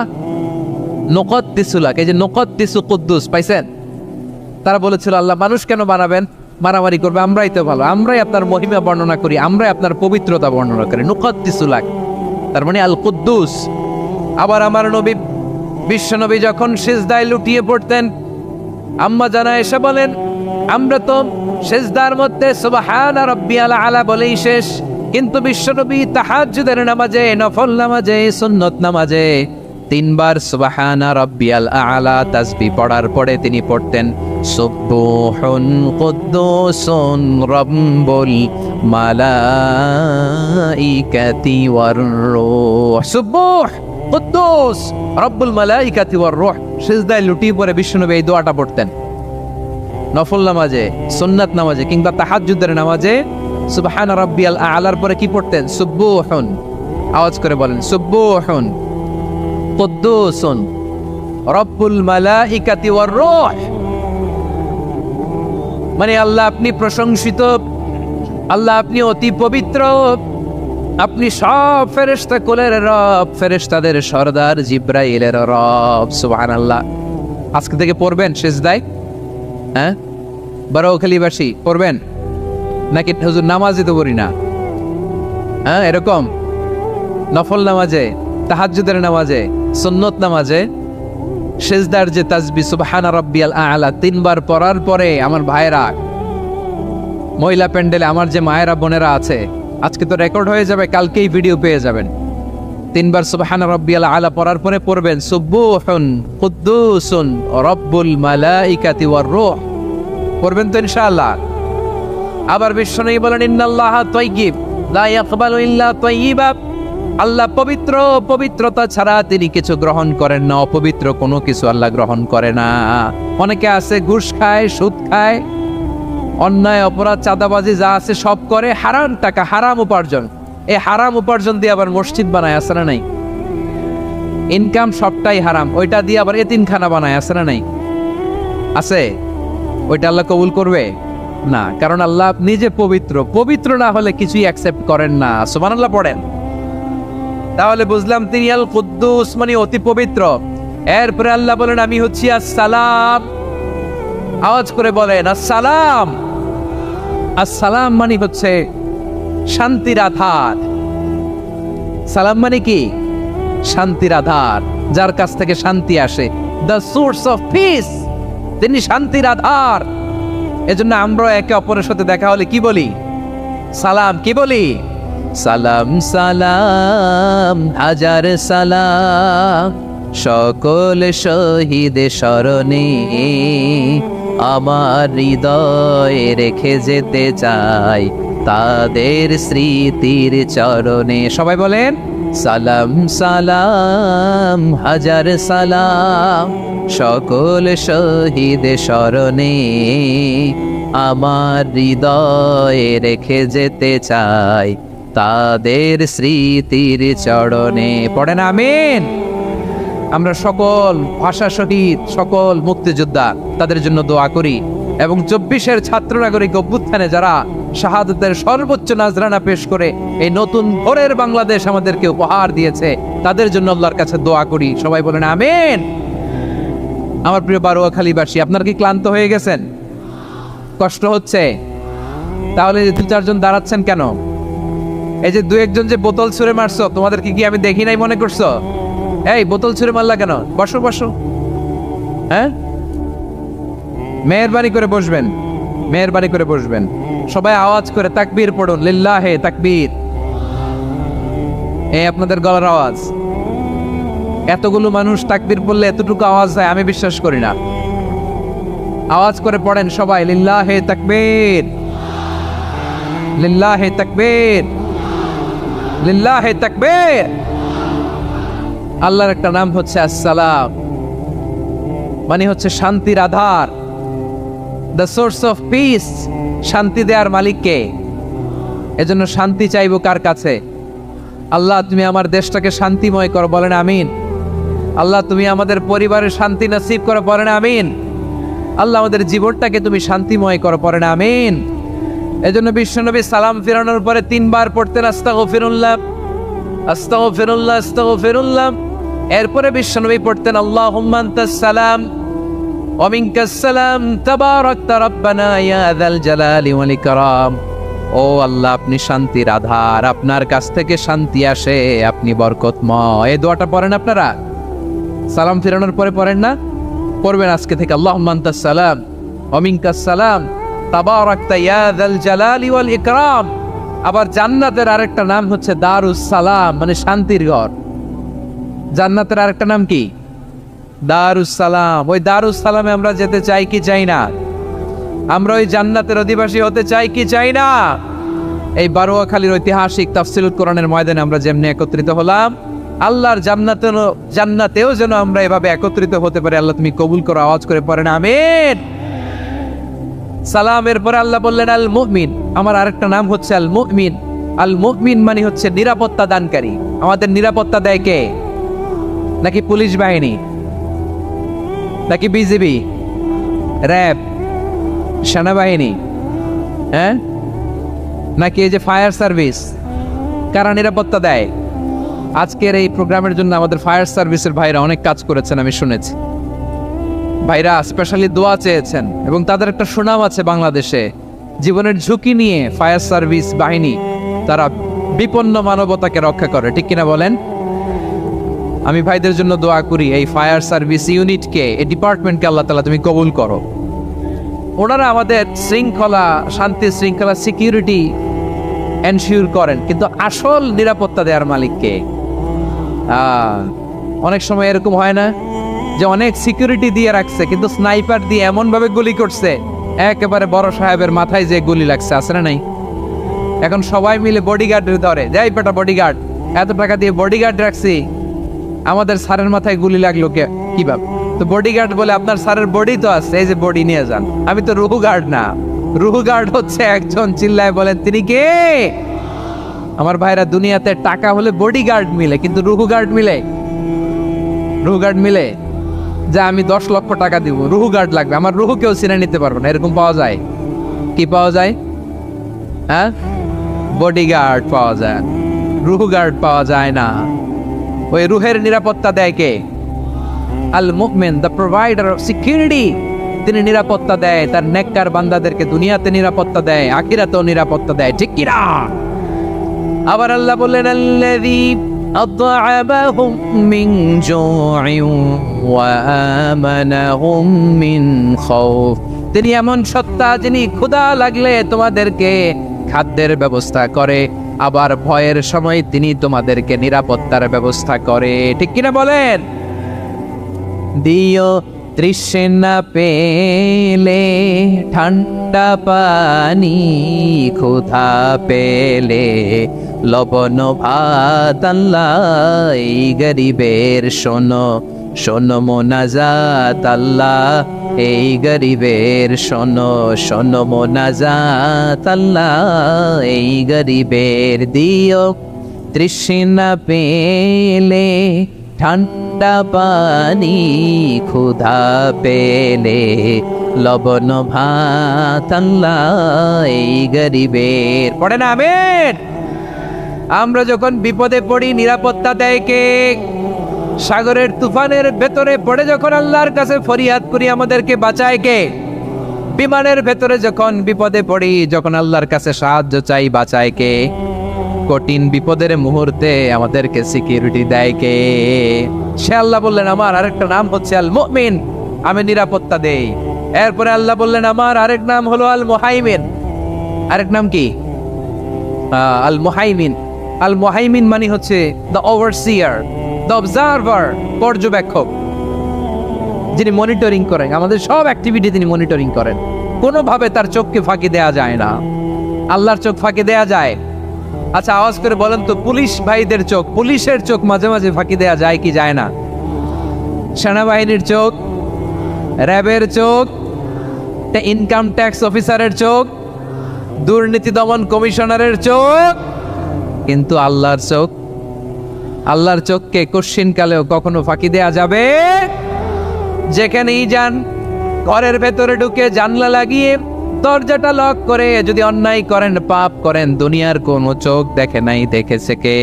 নুকদ্দিসু লাক। এই যে নুকদ্দিসু কুদ্দুস পাইছেন? তারা বলেছিল আল্লাহ মানুষ কেন বানাবেন? মারামারি করবে, আমরাই তো ভালো, আমরাই আপনার মহিমা বর্ণনা করি, আমরাই আপনার পবিত্রতা বর্ণনা করি। নুকদ্দিসু লাক তার মানে আল কুদ্দুস। আবার আমার নবী, বিশ্ব নবী যখন সিজদায় লুটিয়ে পড়তেন, আম্মা জানা এসে বলেন আমরা তো সিজদার মধ্যে সুবহানা রাব্বিয়াল আলা বলেই শেষ, কিন্তু বিশ্বনবী তাহাজ্জুদের নামাজে, নফল নামাজে, সুন্নত নামাজে 3 বার সুবহানা রাব্বিয়াল আলা তাসবিহ পড়ার পরে তিনি পড়তেন সুবহুন কুদ্দুসুন রাব্বুল মালাইকাতি ওয়ার রূহ। সুবহ কুদ্দুস রাব্বুল মালাইকাতি ওয়ার রূহ। সিজদায় লুটিয়ে পড়ে বিশ্বনবী এই দোয়াটা পড়তেন। নফল নামাজে, সুন্নাত নামাজে কিংবা তাহাজ্জুদের নামাজে সুবহান রাব্বিয়াল আলার পরে কি পড়তেন? সুবহুন। আওয়াজ করে বলেন সুবহুন কুদ্দুসুন রাব্বুল মালাইকাতি ওয়ার রূহ। মানে আল্লাহ আপনি প্রশংসিত, আল্লাহ আপনি অতি পবিত্র, আপনি সব ফেরেশতা কুলের রব, ফেরেশতাদের সরদার জিব্রাইলের রব। সুবহানাল্লাহ। আজকে থেকে পড়বেন সিজদায়? হ্যাঁ, বারোখালীবাসী পড়বেন নাকি হুজুর নামাজে তো পড়ি না? হ্যাঁ, এরকম নফল নামাজে, তাহাজ্জুদের নামাজে, সুন্নত নামাজে সিজদার যে তাসবিহ সুবহানা রাব্বিয়াল আলা 3 বার পড়ার পরে আমার ভাইরা, মহিলা প্যান্ডেলে আমার যে মায়েরা বোনেরা আছে, আজকে তো রেকর্ড হয়ে যাবে, কালকেই ভিডিও পেয়ে যাবেন। 3 বার সুবহানা রাব্বিয়াল আলা পড়ার পরে পড়বেন সুবহুন কুদ্দুসুন রাব্বুল মালাইকাতি ওয়ার রূহ। পড়বেন তো ইনশাআল্লাহ। আবার বিশ্বনবী বলেন ইন্নাল্লাহা তাইয়্যিব লা ইয়াকবালু ইল্লা তাইয়্যিবা। আল্লাহ পবিত্র, পবিত্রতা ছাড়া তিনি কিছু গ্রহণ করেন না, অপবিত্র কোনো কিছু আল্লাহ গ্রহণ করে না। অনেকে আছে ঘুষ খায়, সুদ খায়, অন্যায় অপরাধ চাঁদাবাজি যা আছে সব করে, হারাম টাকা, হারাম উপার্জন। এই হারাম উপার্জন দিয়ে আবার মসজিদ বানায়, আছে না নাই? ইনকাম সবটাই হারাম, ওইটা দিয়ে আবার এতিমখানা বানায়, আছে না নাই? আছে। ওইটা আল্লাহ কবুল করবে না, কারণ আল্লাহ নিজে পবিত্র। পবিত্র না হলে কিছুই অ্যাকসেপ্ট করেন না। সুবহানাল্লাহ পড়েন। তাহলে বুঝলাম তিনি আল কুদ্দুস মানে অতি পবিত্র। এরপরে আল্লাহ বলেন আমি হচ্ছি আসসালাম। আওয়াজ করে বলেন আসসালাম। আসসালাম মানে হচ্ছে শান্তির আধার। সালাম মানে কি? শান্তির আধার, যার কাছ থেকে শান্তি আসে। দ্য সোর্স অফ পিস, তিনি শান্তির আধার। এজন্য আমরা একে অপরের সাথে দেখা হলে কি বলি? সালাম। কি বলি? সালাম সালাম হাজার সালাম সকল শহীদ স্মরণে আমার হৃদয়ে রেখে যেতে চাই তাদের স্মৃতির চরণে। সবাই বলেন সালাম সালাম হাজার সালাম সকল শহীদ স্মরণে আমার হৃদয়ে রেখে যেতে চাই তাদের স্মৃতির চরণে। পড়েন আমিন। আমরা সকল ভাষা শহীদ, সকল মুক্তিযোদ্ধা তাদের জন্য দোয়া করি এবং 24-এর ছাত্র নাগরিক অভ্যুত্থানে যারা শাহাদাতের সর্বোচ্চ নাজরানা পেশ করে এই নতুন ভোরের বাংলাদেশ আমাদেরকে উপহার দিয়েছে তাদের জন্য আল্লাহর কাছে দোয়া করি। সবাই বলেন আমিন। আমার প্রিয় বারোয়াখালীবাসী, আপনারা কি ক্লান্ত হয়ে গেছেন? কষ্ট হচ্ছে? তাহলে 2-4 জন দাঁড়াচ্ছেন কেন? এই যে 2-1 জন যে বোতল ছুঁড়ে মারছো, তোমাদের কি আমি দেখি নাই মনে করছো? এই বোতল ছুঁড়ে মারলা কেন? বসো বসো। হ্যাঁ, মেহেরবানি করে বসবেন, মেহেরবানি করে বসবেন। সবাই আওয়াজ করে তাকবীর পড়ুন, লিল্লাহে তাকবীর। এই আপনাদের গলার আওয়াজ। এতগুলো মানুষ তাকবীর পড়লে এতটুকু আওয়াজ হয় আমি বিশ্বাস করি না। আওয়াজ করে পড়েন সবাই, লিল্লাহে তাকবীর, লিল্লাহে তাকবীর, লিল্লাহে তাকবীর। আল্লাহর একটা নাম হচ্ছে আসসালাম, মানে হচ্ছে শান্তির আধার, দ্য সোর্স অফ পিস। শান্তি দেওয়ার মালিককে। এজন্য শান্তি চাইবো কার কাছে? আল্লাহ তুমি আমার দেশটাকে শান্তিময় করো, বলেন আমিন। আল্লাহ তুমি আমাদের পরিবারের শান্তি নসিব করো, বলেন আমিন। আল্লাহ আমাদের জীবনটাকে তুমি শান্তিময় করো, পড়েন আমিন। এজন্য বিশ্বনবী সালাম ফিরানোর পরে 3 বার পড়তেন আস্তাগফিরুল্লাহ, আস্তাগফিরুল্লাহ, আস্তাগফিরুল্লাহ। এরপরে বিশ্বনবী পড়তেন আল্লাহুম্মা আনতাস সালাম ওয়া মিনকাস সালাম তাবারাকতা রাব্বানা ইয়া যাল জালালি ওয়াল ইকরাম। ও আল্লাহ, আপনি শান্তির আধার, আপনার কাছ থেকে শান্তি আসে, আপনি বরকতময়। এই দোয়াটা পড়েন আপনারা? সালাম ফিরানোর পরে পড়েন না? পড়বেন আজকে থেকে, আল্লাহুম্মা আনতাস সালাম ওয়া মিনকাস সালাম তাবারাকতা ইয়া যাল জালালি ওয়াল ইকরাম। আবার জান্নাতের আরেকটা নাম হচ্ছে দারুস সালাম, মানে শান্তির ঘর। জান্নাতের আরেকটা নাম কি? দারুস সালাম। ওই দারুস সালামে আমরা যেতে চাই কি চাই না? আমরা ওই জান্নাতের অধিবাসী হতে চাই কি চাই না? এই বারোয়াখালীর ঐতিহাসিক তাফসীরুল কোরআনের ময়দানে আমরা যেমনি একত্রিত হলাম, আল্লাহর জান্নাতেও যেন আমরা এভাবে একত্রিত হতে পারি। আল্লাহ তুমি কবুল করো। আওয়াজ করে পড়েন আমিন। সালামের পরে আল্লাহ বললেন আল মুমিন। আমার আরেকটা নাম হচ্ছে আল মুমিন। আল মুমিন মানে হচ্ছে নিরাপত্তা দানকারী। আমাদের নিরাপত্তা দেয় কে? নাকি পুলিশ বাহিনী, নাকি বিজিবি, র্যাব, সেনাবাহিনী, হ্যাঁ, নাকি এই যে ফায়ার সার্ভিস? কারা নিরাপত্তা দেয়? আজকের এই প্রোগ্রামের জন্য আমাদের ফায়ার সার্ভিসের ভাইরা অনেক কাজ করেছেন, আমি শুনেছি। ভাইরা স্পেশালি দোয়া চেয়েছেন এবং তাদের একটা সুনাম আছে বাংলাদেশে। জীবনের ঝুঁকি নিয়ে ফায়ার সার্ভিস বাহিনী তারা বিপন্ন মানবতাকে রক্ষা করে, ঠিক কিনা বলেন? আমি ভাইদের জন্য দোয়া করি, এই ফায়ার সার্ভিস ইউনিটকে, এই ডিপার্টমেন্টকে আল্লাহ তাআলা তুমি কবুল করো। ওনারা আমাদের শৃঙ্খলা, শান্তি শৃঙ্খলা, সিকিউরিটি এনশিওর করেন, কিন্তু আসল নিরাপত্তা দেওয়ার মালিককে। অনেক সময় এরকম হয় না যে অনেক সিকিউরিটি দিয়ে রাখছে, কিন্তু স্নাইপার দিয়ে এমন ভাবে গুলি করছে একেবারে বড় সাহেবের মাথায় যে গুলি লাগছে, আছে না নাই? এখন সবাই মিলে বডিগার্ডের ধরে, যাই বেটা বডিগার্ড, এত টাকা দিয়ে বডিগার্ড রাখছি, আমাদের স্যারের মাথায় গুলি লাগলো কিভাবে? তো বডিগার্ড বলে আপনার স্যারের বডি তো আছে, এই যে বডি নিয়ে যান। আমি তো রুহু গার্ড না। রুহু গার্ড হচ্ছে একজন, চিল্লায় বলেন তিনি কে? আমার ভাইরা, দুনিয়াতে টাকা হলে বডিগার্ড মিলে, কিন্তু রুহু গার্ড মিলে? রুহু গার্ড মিলে? যা আমি 10 লক্ষ টাকা দিব, রুহু গার্ড লাগবে, আমার রুহু কেউ চিনে নিতে পারবো না, এরকম পাওয়া যায়? কি পাওয়া যায়? হ্যাঁ, বডিগার্ড পাওয়া যায়, রুহু গার্ড পাওয়া যায় না। ওই রুহের নিরাপত্তা দেয় কে? আল মুমিন, দ্য প্রোভাইডার অফ সিকিউরিটি। তিনি নিরাপত্তা দেয় তার নেককার বান্দাদেরকে, দুনিয়াতে নিরাপত্তা দেয়, আখিরাতেও নিরাপত্তা দেয়, ঠিক কি না? আবার আল্লাহ বললেন আল্লাযী আত'আমাহুম মিন জু'ইন ওয়া আমানাহুম মিন খাউফ। তিনি এমন সত্তা যিনি ক্ষুধা লাগলে তোমাদেরকে খাদ্যের ব্যবস্থা করে, আবার ভয়ের সময় তিনি তোমাদেরকে নিরাপত্তার ব্যবস্থা করে, ঠিক কিনা বলেন? দিও তৃষ্ণা পেলে ঠান্ডা পানি, ক্ষুধা পেলে লবণ ভাত আল্লাহ এই গরিবের শোনো, শোনো মোনাজাত আল্লাহ এই গরিবের শোনো, শোনো মোনাজাত আল্লাহ এই গরিবের দিও তৃষ্ণা পেলে ঠান্ডা পানি, ক্ষুধা পেলে লবণ ভাত আল্লাহ এই গরিবের। পড়ে না আমিন। আমরা যখন বিপদে পড়ি নিরাপত্তা দেয় কে? সাগরের তুফানের ভেতরে পড়ে যখন আল্লাহর কাছে ফরিয়াদ করি আমাদেরকে বাঁচায় কে? বিমানের ভেতরে যখন বিপদে পড়ি, যখন আল্লাহর কাছে সাহায্য চাই বাঁচায় কে? কঠিন বিপদের মুহূর্তে আমাদেরকে সিকিউরিটি দেয় কে? সে আল্লাহ বললেন আমার আরেকটা নাম হচ্ছে আল মুমিন, আমি নিরাপত্তা দেই। এরপরে আল্লাহ বললেন আমার আরেক নাম হলো আল মুহাইমিন। আরেক নাম কি? আল মুহাইমিন। আল মুহাইমিন মানে হচ্ছে দ্য ওভারসিয়ার, দ্য অবজারভার, পর্যবেক্ষক, যিনি মনিটরিং করেন আমাদের সব অ্যাক্টিভিটি, তিনি মনিটরিং করেন। কোনোভাবে তার চোখকে ফাঁকি দেয়া যায় না। আল্লাহর চোখ ফাঁকি দেয়া যায়? আচ্ছা আওয়াজ করে বলেন তো, পুলিশ ভাইদের চোখ, পুলিশের চোখ মাঝে মাঝে ফাঁকি দেয়া যায় কি যায় না? সেনাবাহিনীর চোখ, র্যাবের চোখ, ইনকাম ট্যাক্স অফিসারের চোখ, দুর্নীতি দমন কমিশনারের চোখ, কিন্তু আল্লাহর চোখ, আল্লাহর চোখকে কশ্চিনকালেও কখনো ফাঁকি দেয়া যাবে? যেখানেই যান, ঘরের ভেতরে ঢুকে জানলা লাগিয়ে দরজাটা লক করে যদি অন্যায় করেন, পাপ করেন, দুনিয়ার কোনো চোখ দেখে নাই দেখেছে কে?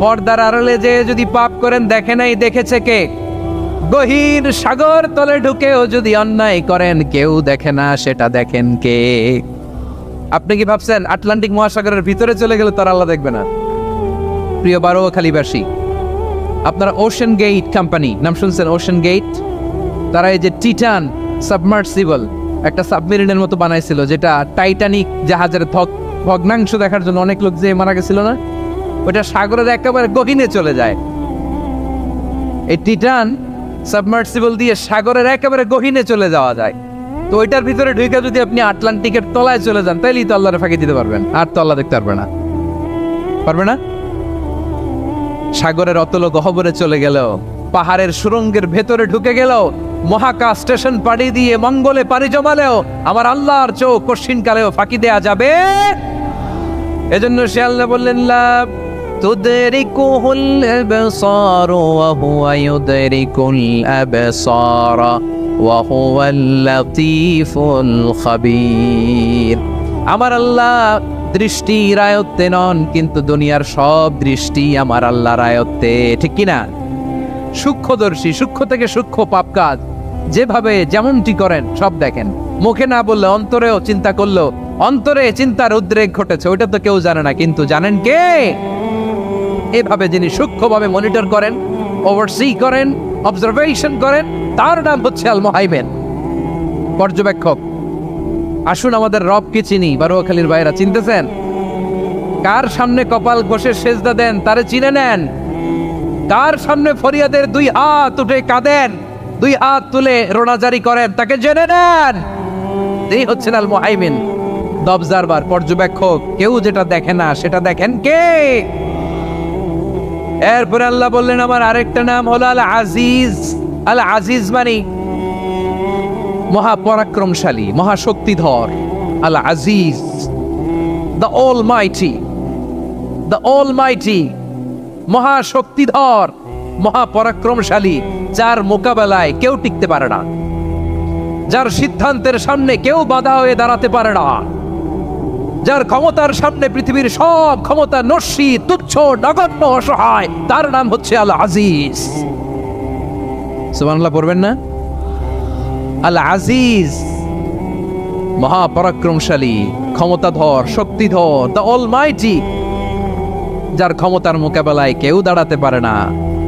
পর্দার আড়ালে যে যদি পাপ করেন, দেখে নাই দেখেছে কে? গহীন সাগর তলে ঢুকেও যদি অন্যায় করেন, কেউ দেখে না, সেটা দেখেন কে? আপনি কি ভাবছেন আটলান্টিক মহাসাগরের ভিতরে চলে গেলে তার আল্লাহ দেখবে না? প্রিয় বারোয়াখালীবাসী, আপনারা ওশান গেট কোম্পানি নাম শুনছেন? ওশান গেট, তারা এই যে টিটান সাবমার্সিবল একটা সাবমেরিনের মতো বানাইছিল, যেটা টাইটানিক জাহাজের ভগ্নাংশ দেখার জন্য অনেক লোক যে মারা গেছিল না, ওটা সাগরের একেবারে গহীনে চলে যায়। এই টিটান সাবমার্সিবল দিয়ে সাগরের একেবারে গহীনে চলে যাওয়া যায়। তো ওইটার ভিতরে ঢুকে যদি আপনি আটলান্টিকের তলায় চলে যান, তাইলেই তো আল্লাহরে ফাঁকি দিতে পারবেন, আর তো আল্লাহ দেখতে পারবে না। পারবে না? সাগরের অতল গহ্বরে চলে গেল, পাহাড়ের সুরঙ্গের ভেতরে ঢুকে গেল, মহাকাশ স্টেশন পাড়ি দিয়ে মঙ্গলে পাড়ি জমালেও আমার আল্লাহর চোখ কশ্চিনকালেও ফাঁকি দেয়া যাবে? এজন্য সে আল্লাহ বললেন লা তুদরিকুহুল আবসার ওয়া হুয়া ইউদরিকুল আবসার ওয়া হুয়াল লাতীফুল খাবীর। আমার আল্লাহ দৃষ্টির আয়ত্তে নন, কিন্তু দুনিয়ার সব দৃষ্টি আমার আল্লাহর আয়ত্তে, ঠিক কিনা? সূক্ষ্মদর্শী, সূক্ষ্ম থেকে সূক্ষ্ম পাপ কাজ যেভাবে যেমনটি করেন সব দেখেন। মুখে না বললে অন্তরেও চিন্তা করলো, অন্তরে চিন্তার উদ্রেক ঘটেছে, ওইটা তো কেউ জানে না, কিন্তু জানেন কে? এভাবে যিনি সূক্ষ্মভাবে মনিটর করেন, ওভারসি করেন, অবজারভেশন করেন, তার নাম হচ্ছে আল মুহাইমিন, পর্যবেক্ষক। আসুন আমাদের রবকে চিনি। বারোয়াখালীর ভাইরা চিনতেছেন? কার সামনে কপাল ঘষে সেজদা দেন তারে চিনে নেন। কার সামনে ফরিয়াদের দুই হাত উঠে কাঁদেন, দুই হাত তুলে রোনাজারি করেন, তাকে জেনে নেন। এই হচ্ছেন আল মুহাইমিন, দ্য অবজারভার, পর্যবেক্ষক। কেউ যেটা দেখে না সেটা দেখেন কে? এরপরে আল্লাহ বললেন আমার আরেকটা নাম হলো আল আজিজ। আল আজিজ মানে মহাপরাক্রমশালী, মহাশক্তিধর। আল আজিজ, দ্য অলমাইটি, দ্য অলমাইটি, মহাশক্তিধর, মহাপরাক্রমশালী, যার মোকাবেলায় কেউ টিকতে পারে না, যার সিদ্ধান্তের সামনে কেউ বাধা হয়ে দাঁড়াতে পারে না, যার ক্ষমতার সামনে পৃথিবীর সব ক্ষমতা নস্যি, তুচ্ছ, নগণ্য, অসহায়, তার নাম হচ্ছে আল আজিজ। সুবহানাল্লাহ পড়বেন না? আল আজিজ, মহাপরাক্রমশালী, ক্ষমতাধর, শক্তিধর, দ্য অলমাইটি, যার ক্ষমতার মোকাবেলায় কেউ দাঁড়াতে পারে না,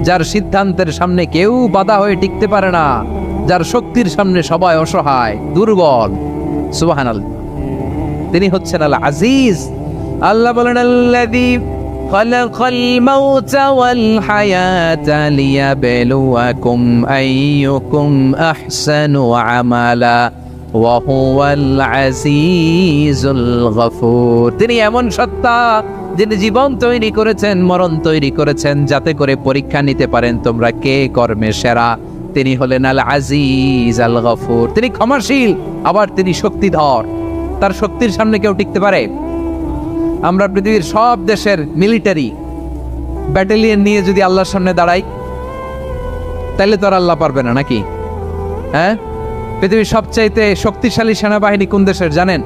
যার সিদ্ধান্তের সামনে কেউ বাধা হয়ে টিকতে পারে না, যার শক্তির সামনে সবাই অসহায়, দুর্বল। সুবহানাল্লাহ, তিনি হচ্ছেন আল আজিজ। আল্লাহ বলেন আল্লাযী খালাকাল মাউতা ওয়াল হায়াতা লিয়াবলুয়াকুম আইয়ুকুম আহসানু আমালা ওয়া হুয়াল আজিজুল গফুর। তিনি এমন সত্তা যিনি জীবন তৈরি করেছেন, মরণ তৈরি করেছেন, যাতে করে পরীক্ষা নিতে পারেন তোমরা কে কর্মে সেরা। তিনি হলেন আল আজিজ আল গফুর, তিনি ক্ষমাশীল, আবার তিনি শক্তিধর। তার শক্তির সামনে কেউ টিকতে পারে? আমরা পৃথিবীর সব দেশের মিলিটারি ব্যাটালিয়ন নিয়ে যদি আল্লাহর সামনে দাঁড়াই, তাহলে তো আর আল্লাহ পারবে না নাকি? হ্যাঁ, পৃথিবীর সবচাইতে শক্তিশালী সেনাবাহিনী কোন দেশের জানেন?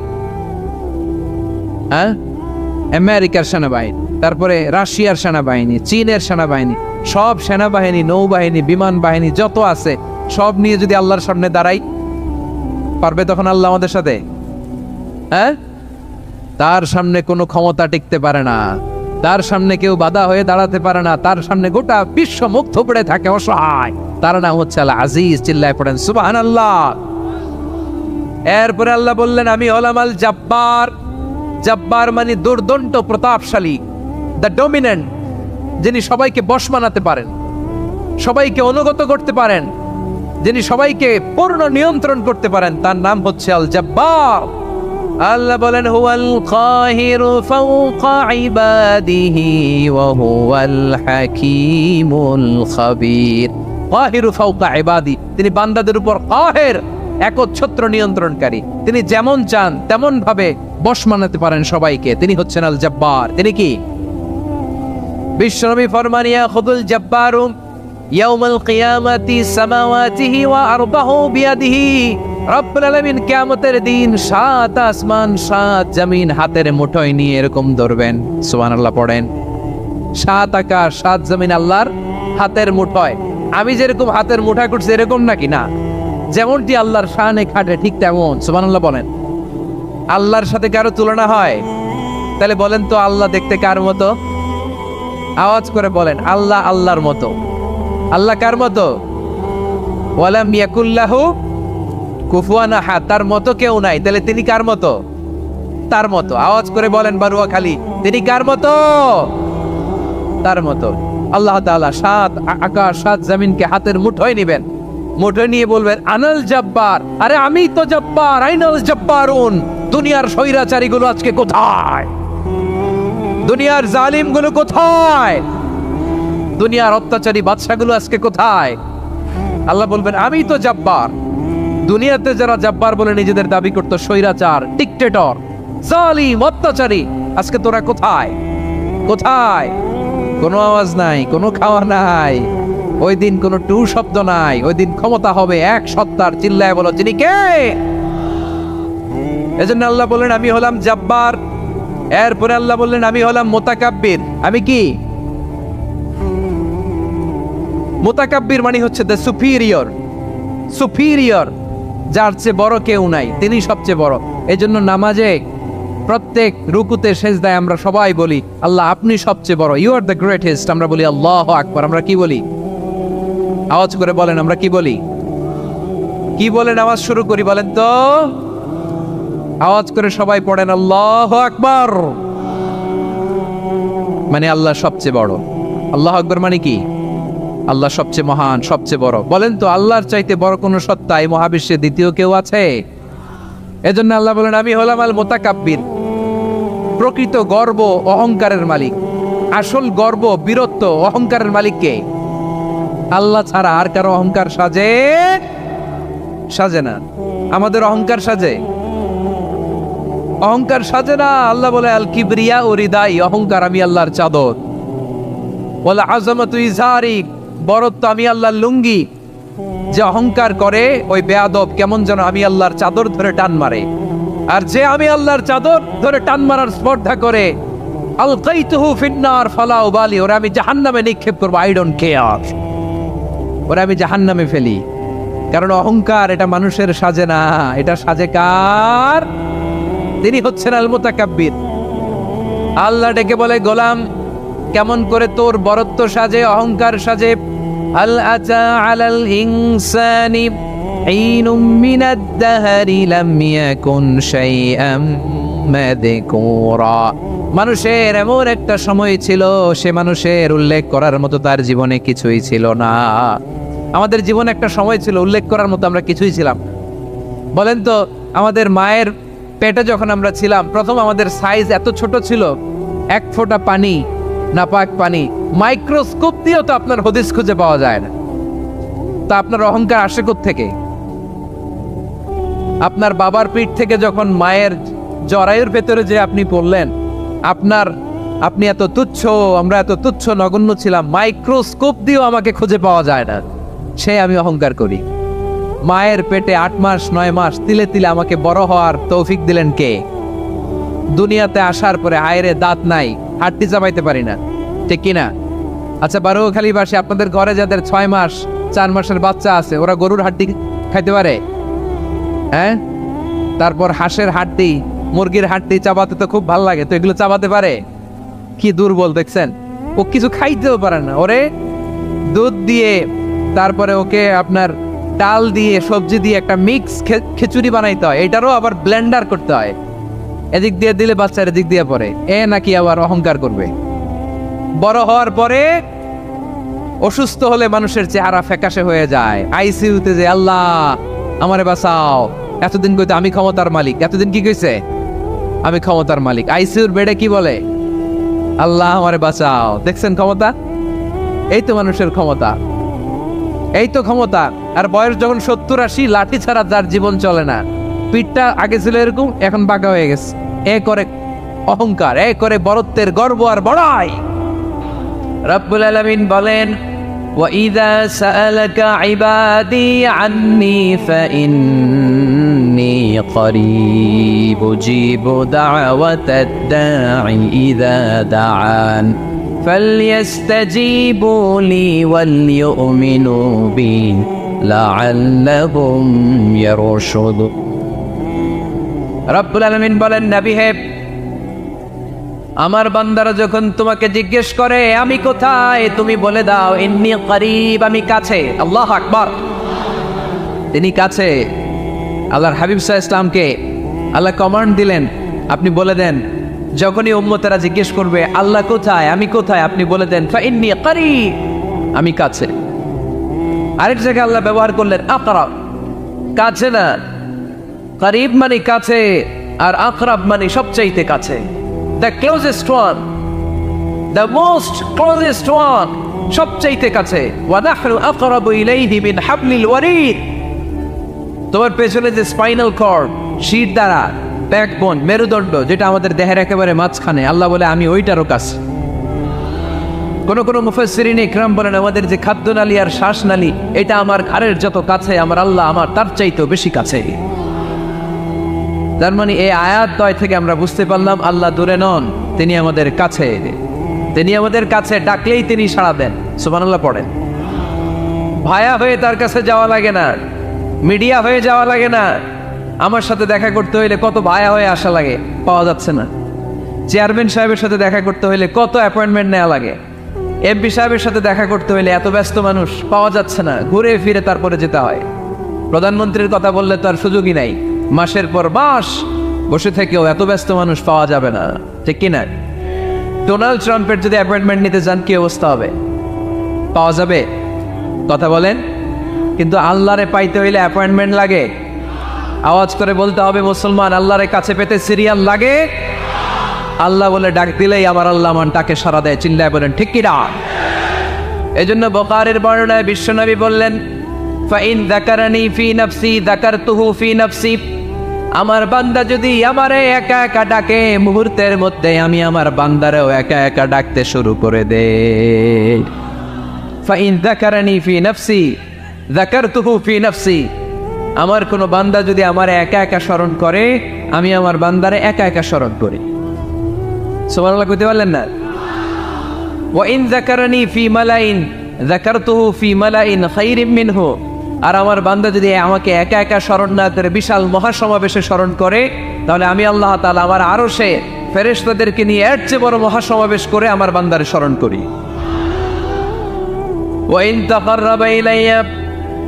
হ্যাঁ, আমেরিকার সেনাবাহিনী, তারপরে রাশিয়ার সেনাবাহিনী, চীনের সেনাবাহিনী, সব সেনাবাহিনী, নৌবাহিনী, বিমান বাহিনী যত আছে সব নিয়ে যদি আল্লাহর সামনে দাঁড়াই, পারবে তখন আল্লাহ আমাদের সাথে? হ্যাঁ, তার সামনে কোনো ক্ষমতা টিকতে পারে না, তার সামনে কেউ বাধা হয়ে দাঁড়াতে পারে না, তার সামনে গোটা বিশ্ব মুখ থুবড়ে থাকে অসহায়। তার নাম হচ্ছে আল আজিজ। চিল্লায় পড়েন সুবহানাল্লাহ। এরপরে আল্লাহ বললেন আমি হলাম আল জব্বার। জব্বার মানে দুর্দণ্ড প্রতাপশালী, দ্য ডমিনেন্ট, যিনি সবাইকে বশ বানাতে পারেন, সবাইকে অনুগত করতে পারেন, যিনি সবাইকে পূর্ণ নিয়ন্ত্রণ করতে পারেন, তার নাম হচ্ছে আল জব্বার। আল্লাহ বলেন হুয়াল কাহিরু ফাওকা ইবাদিহি ওয়া হুয়াল হাকীমুল খাবীর। কাহিরু ফাওকা ইবাদি, তিনি বান্দাদের উপর কাহের, একচ্ছত্র নিয়ন্ত্রণকারী। তিনি যেমন চান তেমন ভাবে বশ মানাতে পারেন সবাইকে। তিনি হচ্ছেন আল জব্বার। তিনি কি? বিশ্বনবী ফরমান ইয়াখুদুল জব্বারু ইয়াউমাল কিয়ামাতি সামাওয়াতিহি ওয়া আরদাহু বিয়াদিহি। রব্বুল আলামিন কিয়ামতের দিন 7 আসমান 7 জমিন হাতের মুঠোয় নিয়ে এরকম ধরবেন। সুবহানাল্লাহ পড়েন। 7 আকাশ 7 জমিন আল্লাহর হাতের মুঠোয়। আমি যেরকম হাতের মুঠা করছি এরকম নাকি? না, যেমনটি আল্লাহর শানে খাটে ঠিক তেমন। সুবহানাল্লাহ বলেন। আল্লাহর সাথে কারো তুলনা হয়? তাহলে বলেন তো আল্লাহ দেখতে কার মতো? আওয়াজ করে বলেন আল্লাহ আল্লাহর মতো। আল্লাহ কার মতো? ওয়ালাম ইয়াকুল্লাহু কুফুয়ান আহাদ, তার মতো কেউ নাই। তাহলে তিনি কার মতো? তার মতো। আওয়াজ করে বলেন বারুয়াখালী, তিনি কার মতো? তার মতো। আল্লাহ তাআলা 7 আকাশ 7 জমিনকে হাতের মুঠোয় নেবেন, মুঠোয় নিয়ে বলবেন আনাল জব্বার। আরে আমি তো জব্বার, আইনাল জব্বারুন। দুনিয়ার স্বৈরাচারী গুলো আজকে কোথায়? দুনিয়ার জালিম গুলো কোথায়? দুনিয়ার অত্যাচারী বাদশাগুলো আজকে কোথায়? আল্লাহ বলবেন আমি তো জব্বার। দুনিয়াতে যারা জব্বার বলে নিজেদের দাবি করত, স্বৈরাচার, ডিক্টেটর, জালিম, অত্যাচারী, আজকে তোরা কোথায়? কোথায়? কোনো আওয়াজ নাই, কোনো খাওয়া নাই, ওই দিন কোনো টু শব্দ নাই। ওই দিন ক্ষমতা হবে এক সত্তার। চিল্লায় বলো যিনি কে? এজন্য আল্লাহ বললেন আমি হলাম জব্বার। এরপরে আল্লাহ বললেন আমি হলাম মুতাকাব্বির। আমি কি? মুতাকাব্বির মানে হচ্ছে দ্য সুপিরিয়র। সুপিরিয়র, যার চেয়ে বড় কেউ নাই, তিনি সবচেয়ে বড়। এই জন্য নামাজে প্রত্যেক রুকুতে সেজদায় আমরা সবাই বলি আল্লাহ আপনি সবচেয়ে বড়, ইউ আর দ্য গ্রেটেস্ট। আমরা বলি আল্লাহু আকবার। আমরা কি বলি? আওয়াজ করে বলেন আমরা কি বলি? কি বলে নামাজ শুরু করি বলেন তো? আওয়াজ করে সবাই পড়েন আল্লাহু আকবার। মানে আল্লাহ সবচেয়ে বড়। আল্লাহু আকবার মানে কি? আল্লাহ সবচেয়ে মহান, সবচেয়ে বড়। বলেন তো আল্লাহর চাইতে বড় কোন সত্তা এই মহাবিশ্বে দ্বিতীয় কেউ আছে? এজন্য আল্লাহ বলেন আমি হলাম আল মুতাকাব্বির। প্রকৃত গর্ব অহংকারের মালিক। আসল গর্ব, বীরত্ব, অহংকারের মালিক কে? আল্লাহ ছাড়া আর কারো অহংকার সাজে? সাজে না। আমাদের অহংকার সাজে? অহংকার সাজে না। আল্লাহ বলে আল কিবরিয়া ও রিদাই, অহংকার আমি আল্লাহর চাদর। বলে আযমাতু ইজারি, বরত্ব আমি আল্লাহর লুঙ্গি। যে অহংকার করে ওই বেয়াদব কেমন যেন আমি আল্লাহর চাদর ধরে টান মারে। আর যে আমি আল্লাহর চাদর ধরে টান মারার স্পর্ধা করে আলকাইতুহু ফিন্নার ফালা উবালি, ওরা আমি জাহান্নামে নিক্ষেপ করবো। আই ডোন্ট কেয়ার, ওরা আমি জাহান্নামে ফেলি। কারণ অহংকার এটা মানুষের সাজে না, এটা সাজে কার? তিনি হচ্ছেন আল মুতাকাব্বির। আল্লাহ ডেকে বলে গোলাম কেমন করে তোর বরত্ব সাজে, অহংকার সাজে? হাল আতা আলাল ইনসানি হিনুম মিনাদ দাহরি লাম ইয়াকুন শাইআম মাযকুরা। মানুষের এমন একটা সময় ছিল, সে মানুষের উল্লেখ করার মতো তার জীবনে কিছুই ছিল না। আমাদের জীবনে একটা সময় ছিল উল্লেখ করার মতো আমরা কিছুই ছিলাম। বলেন তো আমাদের মায়ের পেটে যখন আমরা ছিলাম প্রথম আমাদের সাইজ এত ছোট ছিল, এক ফোঁটা পানি, নাপাক পানি, মাইক্রোস্কোপ দিয়েও তো আপনার হদিস খুঁজে পাওয়া যায় না। তা আপনার অহংকার আসে থেকে? আপনার বাবার পিঠ থেকে যখন মায়ের জরায়ুর ভেতরে যে আপনি পড়লেন, আপনি এত তুচ্ছ, আমরা এত তুচ্ছ নগণ্য ছিলাম, মাইক্রোস্কোপ দিয়েও আমাকে খুঁজে পাওয়া যায় না, সে আমি অহংকার করি। মায়ের পেটে 8 মাস 9 মাস তিলে তিলে আমাকে বড় হওয়ার তৌফিক দিলেন কে? দুনিয়াতে আসার পরে আয়রে দাঁত নাই, হাড্ডি চাবাইতে পারি না, ঠিক কিনা? আচ্ছা, বারোখালীবাসী, আপনাদের ঘরে যাদের 6 মাস 4 মাসের বাচ্চা আছে, ওরা গরুর হাড্ডি খাইতে পারে? হ্যাঁ। তারপর হাঁসের হাড্ডি, মুরগির হাড্ডি চাবাতে তো খুব ভালো লাগে, তো এগুলো চাবাতে পারে? কি দুর্বল দেখছেন, ও কিছু খাইতেও পারে না। ওরে দুধ দিয়ে, তারপরে ওকে আপনার ডাল দিয়ে, সবজি দিয়ে একটা মিক্স খিচুড়ি বানাইতে হয়, এটারও আবার ব্লেন্ডার করতে হয়। এদিক দিয়ে দিলে বাচ্চার এদিক দিয়ে পড়ে, এ নাকি আবার অহংকার করবে। বড় হওয়ার পরে অসুস্থ হলে মানুষের চেহারা ফ্যাকাশে হয়ে যায়, আইসিইউতে যে আল্লাহ আমারে বাঁচাও, এতদিন কইতে আমি ক্ষমতার মালিক, এতদিন কি কইছে আমি ক্ষমতার মালিক, আইসিইউর বেডে কি বলে আল্লাহ আমারে বাঁচাও। দেখছেন ক্ষমতা? এই তো মানুষের ক্ষমতা, এই তো ক্ষমতা। আর বয়স যখন 70-80, লাঠি ছাড়া যার জীবন চলে না। পিঠটা আগে ছিল এরকম, এখন বাঁকা হয়ে গেছে। এ করে অহংকার, এ করে বড়ত্বের গর্ব আর বড়াই। রব্বুল আলামিন বলেন, وَإِذَا سَأَلَكَ عِبَادِي عَنِّي فَإِنِّي قَرِيبٌ أُجِيبُ دَعْوَةَ الدَّاعِ إِذَا دَعَانِ فَلْيَسْتَجِيبُوا لِي وَلْيُؤْمِنُوا بِي لَعَلَّهُمْ يَرْشُدُونَ। রব্বুল আলামিন বলেন, নবী হে, আমার বান্দারা যখন তোমাকে জিজ্ঞেস করে আমি কোথায়, তুমি বলে দাও ইন্নী করিব, আমি কাছে। আল্লাহু আকবার, তিনি কাছে। আল্লাহর হাবিব সাল্লাল্লাহু আলাইহি ওয়াসাল্লামকে আল্লাহ কমান্ড দিলেন, আপনি বলে দেন, যখনই উম্মতেরা জিজ্ঞেস করবে আল্লাহ কোথায়, আমি কোথায়, আপনি বলে দেন ফা ইন্নী করিব, আমি কাছে। আরেক জায়গায় আল্লাহ ব্যবহার করলেন আকরাব, কাছে না, করিব মানে কাছে, আর আকরাব মানে সবচাইতে কাছে। The closest one, the most closest one, সবচাইতে কাছে। وَنَحْنُ أَقْرَبُ إِلَيْهِ مِنْ حَبْلِ الْوَرِيدِ। তোমার পেছনে যে স্পাইনাল কর্ড, শির দ্বারা, ব্যাকবোন, মেরুদণ্ড, যেটা আমাদের দেহের একেবারে মাঝখানে, আল্লাহ বলে আমি ওইটারও কাছে। কোন কোন মুফাসসিরিন ইকরাম বলেন, আমাদের যে খাদ্যনালী আর শ্বাসনালী, এটা আমার ঘাড়ের যত কাছে, আমার আল্লাহ আমার তার চাইতেও বেশি কাছে। তার মানে এই আয়াত দ্বয় থেকে আমরা বুঝতে পারলাম আল্লাহ দূরে নন, তিনি আমাদের কাছে। তিনি আমাদের কাছে, ডাকলেই তিনি সাড়া দেন। সুবহানাল্লাহ পড়েন। ভায়া হয়ে তার কাছে যাওয়া লাগে না, মিডিয়া হয়ে যাওয়া লাগে না। আমার সাথে দেখা করতে হইলে কত ভায়া হয়ে আসা লাগে, পাওয়া যাচ্ছে না। চেয়ারম্যান সাহেবের সাথে দেখা করতে হইলে কত অ্যাপয়েন্টমেন্ট নেওয়া লাগে। এমপি সাহেবের সাথে দেখা করতে হইলে এত ব্যস্ত মানুষ, পাওয়া যাচ্ছে না, ঘুরে ফিরে তারপরে যেতে হয়। প্রধানমন্ত্রীর কথা বললে তো আর সুযোগই নাই, মাসের পর মাস বসে থেকেও এত ব্যস্ত মানুষ পাওয়া যাবে না, ঠিক কিনা? ডোনাল্ড ট্রাম্পের যদি অ্যাপয়েন্টমেন্ট নিতে যান কি অবস্থা হবে? পাওয়া যাবে? কথা বলেন। কিন্তু আল্লাহরে পাইতে হইলে অ্যাপয়েন্টমেন্ট লাগে। আওয়াজ করে বলতে হবে মুসলমান, আল্লাহরে কাছে পেতে সিরিয়াল লাগে। আল্লাহ বলে ডাক দিলেই আমার আল্লাহ মান তাকে সাড়া দেয়। চিল্লায় বলেন ঠিক কিনা? এই জন্য বুখারীর বর্ণনায় বিশ্বনবী বললেন, ফাইন যাকারানি ফি নাফসি যাকারতুহু ফি নাফসি। আমার বান্দা যদি আমারে একা একা ডাকে, মুহূর্তের মধ্যে আমি আমার বান্দারেও একা একা ডাকতে শুরু করে দেই। ফাইন যাকারানি ফি নাফসি যাকারতুহু ফি নাফসি। আমার কোনো বান্দা যদি আমারে একা একা স্মরণ করে, আমি আমার বান্দারে একা একা স্মরণ করি। সুবহানাল্লাহ কইতে পারলেন না? ওয়া ইন যাকারানি ফি মালাইন যাকারতুহু ফি মালাইন খায়রিম মিনহু। আর আমার বান্দা যদি আমাকে একা একা স্মরণ না করে বিশাল মহাসমাবেশে স্মরণ করে, তাহলে আমি আল্লাহ তাআলা আমার আরশে ফেরেশতাদেরকে নিয়ে এর চেয়ে বড় মহাসমাবেশ করে আমার বান্দারে স্মরণ করি। ওয়া ইন তাকাররাবা ইলাইয়া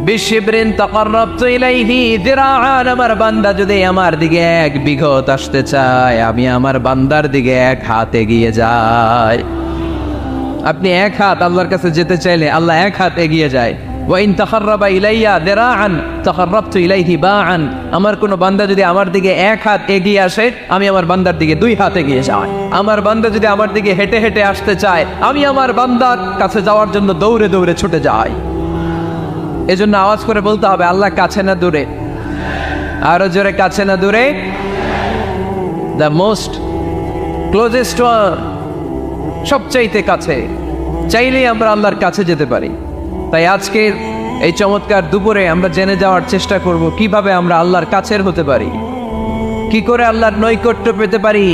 বিশিবরিন তাকাররাবতু ইলাইহি যিরাআন। আমার বান্দা যদি আমার দিকে 1 বিঘত আসতে চায়, আমি আমার বান্দার দিকে 1 হাত এগিয়ে যাই। আপনি 1 হাত আল্লাহর কাছে যেতে চাইলে আল্লাহ 1 হাত এগিয়ে যায়। ওয়া ইন তাকাররাবা ইলাইয়া দিরাআন তাকাররাবতু ইলাইহি বাআন। আমার কোন বান্দা যদি আমার দিকে এক হাত এগিয়ে আসে, আমি আমার বান্দার দিকে 2 হাত এগিয়ে যাই। আমার বান্দা যদি আমার দিকে হেঁটে হেঁটে আসতে চায়, আমি আমার বান্দার কাছে যাওয়ার জন্য দৌড়ে দৌড়ে ছুটে যাই। এজন্য আওয়াজ করে বলতে হবে, আল্লাহ কাছে না দূরে? আরো জোরে, কাছে না দূরে? দ্য মোস্ট ক্লোজেস্ট ওয়ান, সবচাইতে কাছে। চাইলেই আমরা আল্লাহর কাছে যেতে পারি। তাই আজকের এই চমৎকার দুপুরে আমরা জেনে যাওয়ার চেষ্টা করব কিভাবে আমরা আল্লাহর কাছের হতে পারি, কি করে আল্লাহর নৈকট্য পেতে পারি,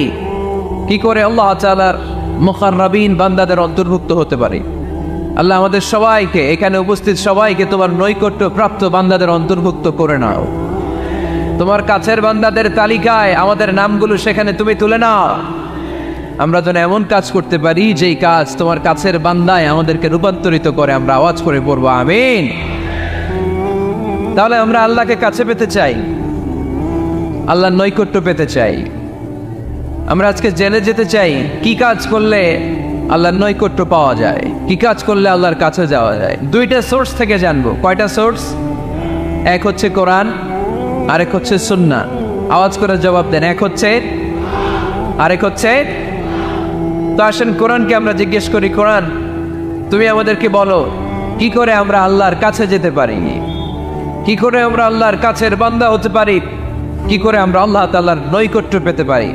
কি করে আল্লাহ তাআলার মুকাররাবিন বান্দাদের অন্তর্ভুক্ত হতে পারি। আল্লাহ আমাদের সবাইকে, এখানে উপস্থিত সবাইকে তোমার নৈকট্য প্রাপ্ত বান্দাদের অন্তর্ভুক্ত করে নাও। তোমার কাছের বান্দাদের তালিকায় আমাদের নামগুলো সেখানে তুমি তুলে নাও। আমরা যেন এমন কাজ করতে পারি যেই কাজ তোমার কাছের বান্দায় আমাদেরকে রূপান্তরিত করে। আমরা আওয়াজ করে পড়বো আমিন। তাহলে আমরা আল্লাহকে কাছে পেতে চাই, আল্লাহর নৈকট্য পেতে চাই। আমরা আজকে জেনে যেতে চাই কি কাজ করলে আল্লাহর নৈকট্য পাওয়া যায়, কি কাজ করলে আল্লাহর কাছে যাওয়া যায়। 2টা সোর্স থেকে জানবো। কয়টা সোর্স? এক হচ্ছে কোরআন, আরেক হচ্ছে সুন্নাহ। আওয়াজ করে জবাব দেন, এক হচ্ছে, আরেক হচ্ছে। তো আসেন কোরআনকে আমরা জিজ্ঞেস করি, কোরআন তুমি আমাদেরকে বলো কি করে আমরা আল্লাহর কাছে যেতে পারি, কি করে আমরা আল্লাহর কাছের বান্দা হতে পারি, কি করে আমরা আল্লাহ তাআলার নৈকট্য পেতে পারি।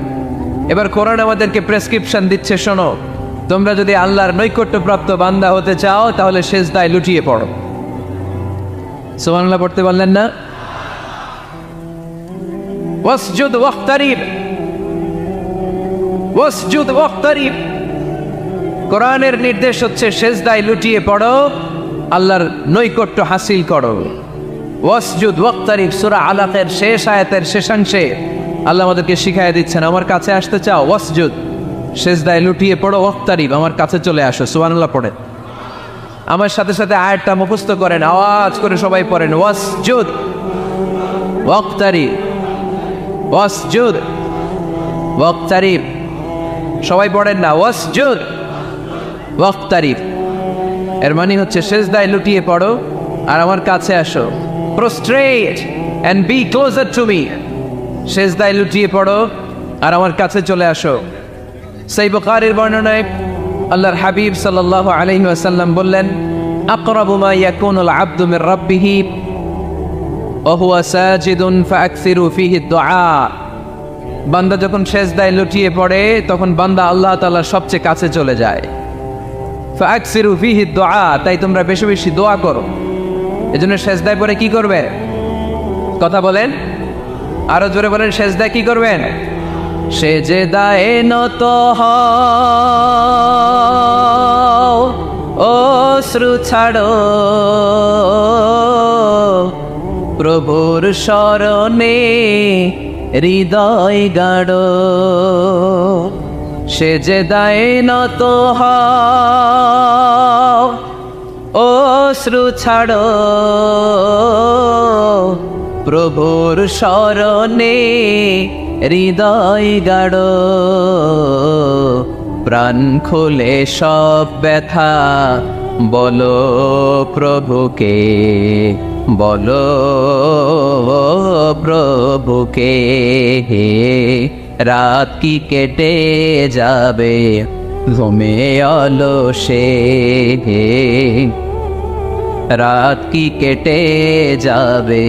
এবার কোরআন আমাদেরকে প্রেসক্রিপশন দিচ্ছে, শোনো, তোমরা যদি আল্লাহর নৈকট্য প্রাপ্ত বান্দা হতে চাও তাহলে সিজদায় লুটিয়ে পড়ো। সুবহানাল্লাহ পড়তে বললেন না? ওয়াসজুদ ওয়াক্তারিব, ওয়াসজুদ ওয়াক্তারিব। কোরআনের নির্দেশ হচ্ছে সিজদায় লুটিয়ে পড়ো, আল্লাহর নৈকট্য হাসিল করো। ওয়াসজুদ ওয়াক্তারিব সূরা আলাকের শেষ আয়াতের শেষাংশে আল্লাহ আমাদেরকে শিখাইয়া দিচ্ছেন, আমার কাছে আসতে চাও, ওয়াসজুদ, সিজদায় লুটিয়ে পড়ো, ওয়াক্তারিব, আমার কাছে চলে আসো। সুবহানাল্লাহ পড়েন। আমার সাথে সাথে আয়াতটা মুখস্থ করেন, আওয়াজ করে সবাই পড়েন, ওয়াসজুদ ওয়াক্তারিব, ওয়াসজুদ ওয়াক্তারিব। সবাই পড়েন না, ওয়াসজুদ ওয়াক্তারিব। এর মানে হচ্ছে সিজদায় লুটিয়ে পড়ো আর আমার কাছে আসো। Prostrate and be closer to me. সিজদায় লুটিয়ে পড়ো আর আমার কাছে চলে আসো। সহিহ বুখারীর বর্ণনায় আল্লাহর হাবিব সাল্লাল্লাহু আলাইহি ওয়াসাল্লাম বললেন, আকরাবু মা ইয়াকুনুল আবদু মির রাব্বিহি ওয়া হুয়া সাজিদুন ফাআকসিরু ফীহি দুআ। বান্দা যখন সিজদায় লুটিয়ে পড়ে তখন বান্দা আল্লাহ তাআলার সবচেয়ে কাছে চলে যায়। ফাআকসিরু ফীহি দুআ, তাই তোমরা বেশি বেশি দোয়া করো। এজন্য সিজদায় পড়ে কি করবে? কথা বলেন, আরো জোরে বলেন, সিজদায় কি করবেন? সেজদায়ে নত হও, অশ্রু ছাড়ো, প্রভুর শরণে হৃদয় গাড়ো। সেজদায়ে নত হও, অশ্রু ছাড়ো, প্রভুর শরণে হৃদয় গাড়ো। প্রাণ খুলে সব ব্যথা বলো প্রভুকে, বলো প্রভুকে। রাত কি কেটে যাবে ঘুমে অলসে, রাত কি কেটে যাবে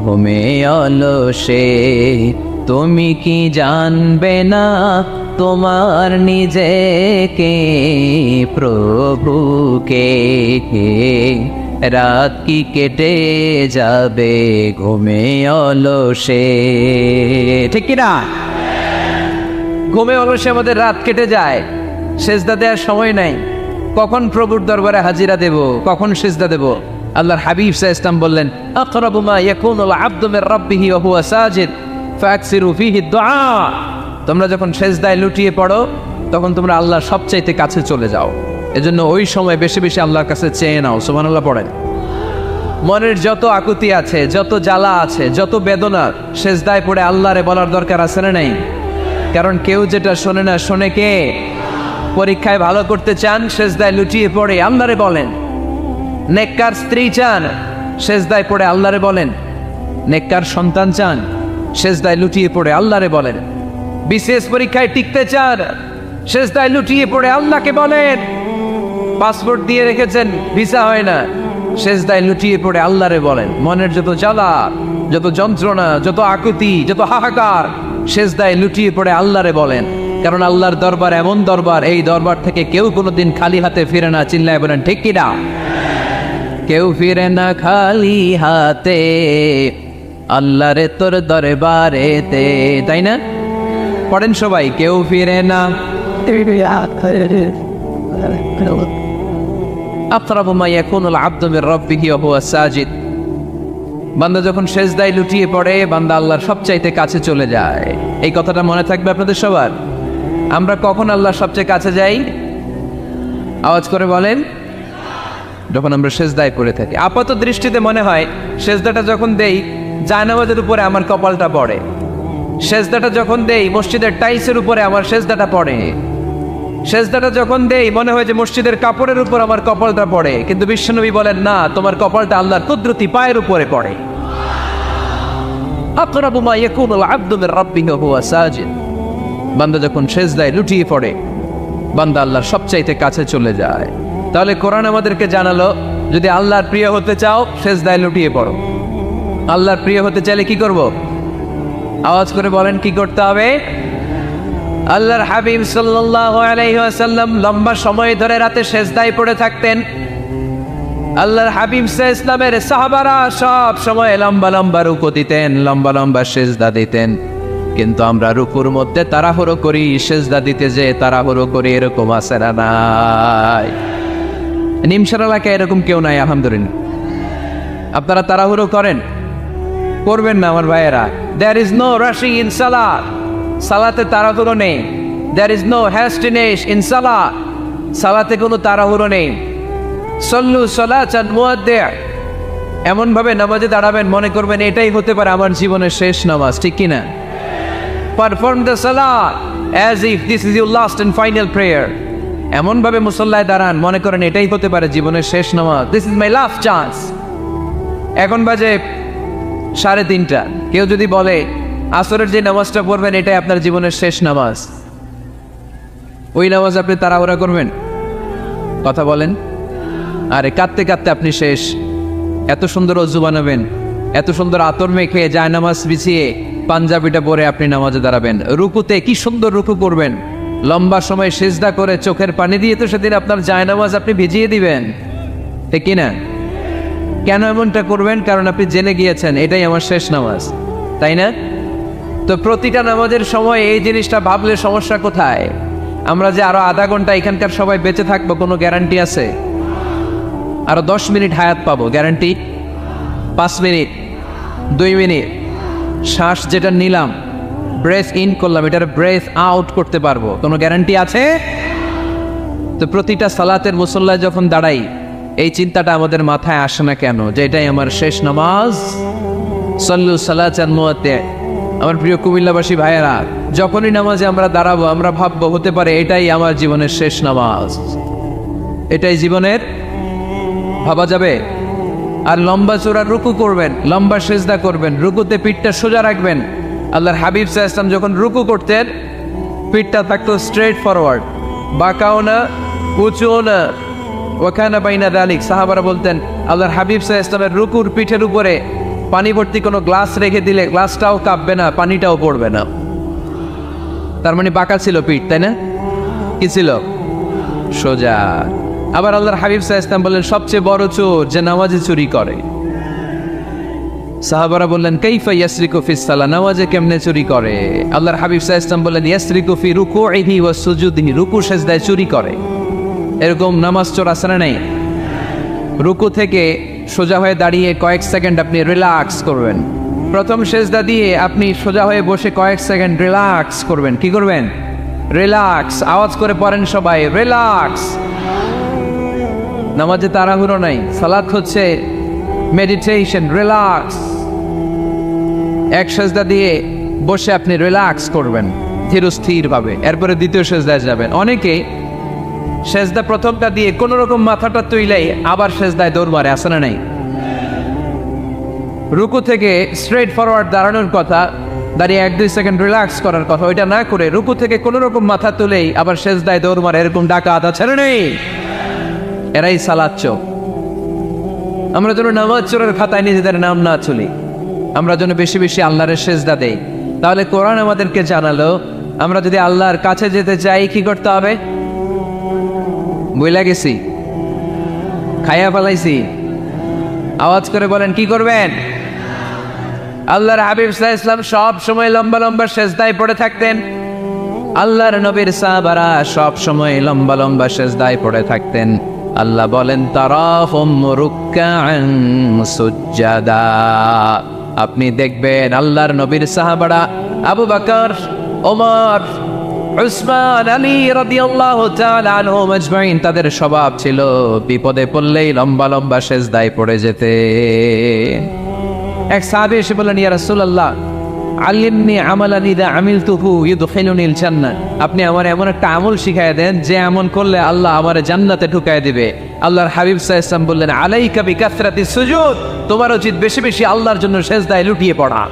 ঘুমে অলসে। তুমি কি জানবে না তোমার নিজেকে প্রভুকে, রাত কি কেটে যাবে ঘুমে অলসে। ঠিক কিনা? ঘুমে অলসে আমাদের রাত কেটে যায়, সিজদা দেওয়ার সময় নাই। কখন প্রভুর দরবারে হাজিরা দেব, কখন সিজদা দেব? আল্লাহর হাবিব সাল্লাল্লাহু আলাইহি ওয়াসাল্লাম বললেন, আকরাবু মা ইয়াকুনুল আবদু মির রাব্বিহি ওয়া হুয়া সাজিদ ফাআকসিরু ফীহি দুআ। তোমরা যখন সিজদায় লুটিয়ে পড়ো তখন তোমরা আল্লাহর সবচাইতে কাছে চলে যাও। এজন্য ওই সময় বেশি বেশি আল্লাহর কাছে চেয়ে নাও। সুবহানাল্লাহ পড়েন। মনের যত আকুতি আছে, যত জ্বালা আছে, যত বেদনা, সিজদায় পড়ে আল্লাহরে বলার দরকার আছে না নাই? কারণ কেউ যেটা শোনে না, শোনে কে? পরীক্ষায় ভালো করতে চান, সিজদায় লুটিয়ে পড়ে আল্লাহরে বলেন। নেককার স্ত্রী চান, সেজদায় পড়ে আল্লাহরে বলেন। নেককার সন্তান চান, সেজদায় লুটিয়ে পড়ে আল্লাহরে বলেন। বিসিএস পরীক্ষায় টিকতে চান, সেজদায় লুটিয়ে পড়ে আল্লাহকে বলেন। পাসপোর্ট দিয়ে রেখেছেন, ভিসা হয় না, সেজদায় লুটিয়ে পড়ে আল্লাহরে বলেন। মনের যত জ্বালা, যত যন্ত্রণা, যত আকুতি, যত হাহাকার, সেজদায় লুটিয়ে পড়ে আল্লাহরে বলেন। কারণ আল্লাহর দরবার এমন দরবার, এই দরবার থেকে কেউ কোনোদিন খালি হাতে ফিরে না। চিল্লায় বলেন ঠিক কিনা? কেউ ফিরে না খালি হাতে আল্লাহরে তোর দরবারেতে, তাই না? পড়েন সবাই, কেউ ফিরে না। আকরাবু মা ইয়াকুনুল আবদু মির রাব্বিহি ওয়া হুয়া সাজিদ। বান্দা যখন সেজদায় লুটিয়ে পড়ে, বান্দা আল্লাহর সবচাইতে কাছে চলে যায়। এই কথাটা মনে থাকবে আপনাদের সবার। আমরা কখন আল্লাহর সবচেয়ে কাছে যাই? আওয়াজ করে বলেন, যখন আমরা সেজদায় পড়ে থাকি। আপাত দৃষ্টিতে মনে হয় সেজদাটা যখন দেই জায়নামাজের উপরে আমার কপালটা পড়ে, সেজদাটা যখন দেই মসজিদের টাইলসের উপরে আমার সেজদাটা পড়ে, সেজদাটা যখন দেই মনে হয় যে মসজিদের কাপড়ের উপর আমার কপালটা পড়ে। কিন্তু বিশ্বনবী বলেন না, তোমার কপালটা আল্লাহর কুদরতি পায়ের উপরে পড়ে। আকরাবু মা ইয়াকুনুল আবদু মির রাব্বিহি ওয়া হুয়া সাজিদ। বান্দা যখন সেজদায় লুটিয়ে পড়ে, বান্দা আল্লাহর সবচাইতে কাছে চলে যায়। তাহলে কোরআন আমাদেরকে জানালো, যদি আল্লাহর প্রিয় হতে চাও সেজদায় লুটিয়ে পড়ো। আল্লাহর প্রিয় হতে চাইলে কি করব? আওয়াজ করে বলেন, কি করতে হবে? আল্লাহর হাবিব সাল্লাল্লাহু আলাইহি ওয়াসাল্লাম লম্বা সময় ধরে রাতে সেজদায় পড়ে থাকতেন। আল্লাহর হাবিব সাল্লাল্লাহু আলাইহি ওয়াসাল্লামের সাহাবারা সব সময় লম্বা লম্বা রুকু দিতেন, লম্বা লম্বা সেজদা দিতেন। কিন্তু আমরা রুকুর মধ্যে তাড়াহুড়ো করি, সেজদা দিতে যে তাড়াহুড়ো করি, এরকম আছে না নাই? নিমসার এলাকায় এরকম কেউ নাই আলহামদুলিল্লাহ। আপনারা তাড়াহুড়ো করেন? করবেন না আমার ভাইয়েরা। There is no rushing in সালাত। সালাতে তাড়াহুড়ো নেই। There is no hastiness in সালাত। সালাতে কোনো তাড়াহুড়ো নেই। সল্লু সালাতান মুআদ্দিআ। এমন ভাবে নামাজে দাঁড়াবেন মনে করবেন এটাই হতে পারে আমার জীবনের শেষ নামাজ, ঠিক কি না? পারফর্ম দ্য সালাত as if this is your last and final prayer. এমন ভাবে মুসল্লায় দাঁড়ান মনে করেন এটাই হতে পারে জীবনের শেষ নামাজ। This is my last chance. এখন বাজে 3:30। কেউ যদি বলে আসরের যে নামাজটা পড়বেন এটাই আপনার জীবনের শেষ নামাজ, ওই নামাজ আপনি তাড়াহুড়া করবেন? কথা বলেন। আরে কাঁদতে কাঁদতে আপনি শেষ। এত সুন্দর অজু বানাবেন, এত সুন্দর আতর মেখে যায় নামাজ বিছিয়ে পাঞ্জাবিটা পরে আপনি নামাজে দাঁড়াবেন। রুকুতে কি সুন্দর রুকু করবেন, লম্বা সময় সিজদা করে চোখের পানি দিয়ে তো সেদিন আপনার জায়নামাজ আপনি ভিজিয়ে দিবেন, ঠিক কিনা? কেন এমনটা করবেন? কারণ আপনি জেনে গিয়েছেন এটাই আমার শেষ নামাজ, তাই না? তো প্রতিটা নামাজের সময় এই জিনিসটা ভাবলে সমস্যা কোথায়? আমরা যে আরো আধা ঘন্টা এখানকার সবাই বেঁচে থাকবো কোনো গ্যারান্টি আছে? আরো 10 মিনিট হায়াত পাবো, গ্যারান্টি? 5 মিনিট, 2 মিনিট, শ্বাস যেটা নিলাম, ব্রেথ ইন করলাম, এটার ব্রেথ আউট করতে পারবো, কোনো গ্যারান্টি আছে? তো প্রতিটা সালাতের মুসল্লায় যখন দাঁড়াই এই চিন্তাটা আমাদের মাথায় আসে না কেন যে এটাই আমার শেষ নামাজ? সল্লু সালাতান মুআদ্দিআ। আমার প্রিয় কুমিল্লাবাসী ভাইয়েরা, যখনই নামাজে আমরা দাঁড়াবো আমরা ভাববো হতে পারে এটাই আমার জীবনের শেষ নামাজ, এটাই জীবনের, ভাবা যাবে? আর লম্বা চূড়ার রুকু করবেন, লম্বা সেজদা করবেন, রুকুতে পিঠটা সোজা রাখবেন। আল্লাহর হাবিব সাল্লাল্লাহু আলাইহি ওয়াসাল্লাম যখন রুকু করতেন পিঠটা থাকতো স্ট্রেট ফরওয়ার্ড, বাঁকাও না উঁচুও না, ওয়াকানা বাইনা যালিক। সাহাবারা বলতেন আল্লাহর হাবিব সাল্লাল্লাহু আলাইহি ওয়াসাল্লামের রুকুর পিঠের উপরে পানি ভর্তি কোনো গ্লাস রেখে দিলে গ্লাসটাও কাঁপবে না, পানিটাও পড়বে না। তার মানে বাঁকা ছিল পিঠ, তাই না? কি ছিল? সোজা। আবার আল্লাহর হাবিব সাল্লাল্লাহু আলাইহি ওয়াসাল্লাম বললেন সবচেয়ে বড় চোর যে নামাজে চুরি করে। সাহাবারা বললেন কাইফা ইয়াসরিকু ফিস সালাহ, নামাজে কেমনে চুরি করে? আল্লাহর হাবিব সাল্লাল্লাহু আলাইহি ওয়াসাল্লাম বললেন ইয়াসরিকু ফি রুকুইহি ওয়া সুজুদিহি, রুকু সেজদায় চুরি করে। এরকম নামাজ চোর আছে না নাই? রুকু থেকে সোজা হয়ে দাঁড়িয়ে কয়েক সেকেন্ড আপনি রিল্যাক্স করবেন। প্রথম সেজদা দিয়ে আপনি সোজা হয়ে বসে কয়েক সেকেন্ড রিল্যাক্স করবেন। কি করবেন? রিল্যাক্স। আওয়াজ করে পড়েন সবাই, রিল্যাক্স। নামাজে তাড়াহুড়ো নাই, সালাত হচ্ছে মেডিটেশন, রিল্যাক্স। এক সেজদা দিয়ে বসে আপনি রিল্যাক্স করবেন ধীরস্থির ভাবে, এরপরে দ্বিতীয় সেজদায় যাবেন। অনেকে সেজদা প্রথমটা দিয়ে কোন রকম মাথাটা তুইলাই আবার সেজদায় দৌড় মারে, আসে না নাই? রুকু থেকে স্ট্রেট ফরওয়ার্ড দাঁড়ানোর কথা, দাঁড়িয়ে 1-2 সেকেন্ড রিল্যাক্স করার কথা, ওইটা না করে রুকু থেকে কোন রকম মাথা তুলেই আবার সেজদায় দৌড় মারে, এরকম ডাকাত আছে না নেই? এরাই সালাত চোর। আমরা যেন নামাজ চোরের খাতায় নিজেদের নাম না চলি, আমরা যেন বেশি বেশি আল্লাহর সেজদা দেই। তাহলে কোরআন আমাদেরকে জানালো আমরা যদি আল্লাহর কাছে যেতে চাই কি করতে হবে? বইলা গেছি, খাইয়া ফেলাইছি, আওয়াজ করে বলেন কি করবেন? আল্লাহর হাবিব সাল্লাল্লাহু আলাইহি ওয়াসাল্লাম সব সময় লম্বা লম্বা সেজদায় পড়ে থাকতেন। আল্লাহর নবীর সাহাবারা সব সময় লম্বা লম্বা সেজদায় পড়ে থাকতেন। আল্লাহ বলেন তারাহুম রুকআন সুজদা। আপনি দেখবেন আল্লাহর নবীর সাহাবারা আবু বকর, ওমর, উসমান, আলী রাদিয়াল্লাহু তাআলা আনহুম আজমাইন, তাদের স্বভাব ছিল বিপদে পড়লেই লম্বা লম্বা সেজদায় পড়ে যেতে। এক সাহাবী এসে বললেন, ইয়া রাসূলুল্লাহ আল্লিমনি আমালান ইযা আমিলতুহু ইউদখিলুনিল জান্নাহ। আপনি আমার এমন একটা আমল শিখায় দেন যে আমল করলে আল্লাহ আমারে জান্নাতে ঢুকায় দিবে। আল্লাহর হাবিব সাল্লাল্লাহু আলাইহি ওয়াসাল্লাম বললেন, আলাইকা বিকাসরাতিস সুজুদ, তোমার উচিত বেশি বেশি আল্লাহর জন্য সেজদায় লুটিয়ে পড়া।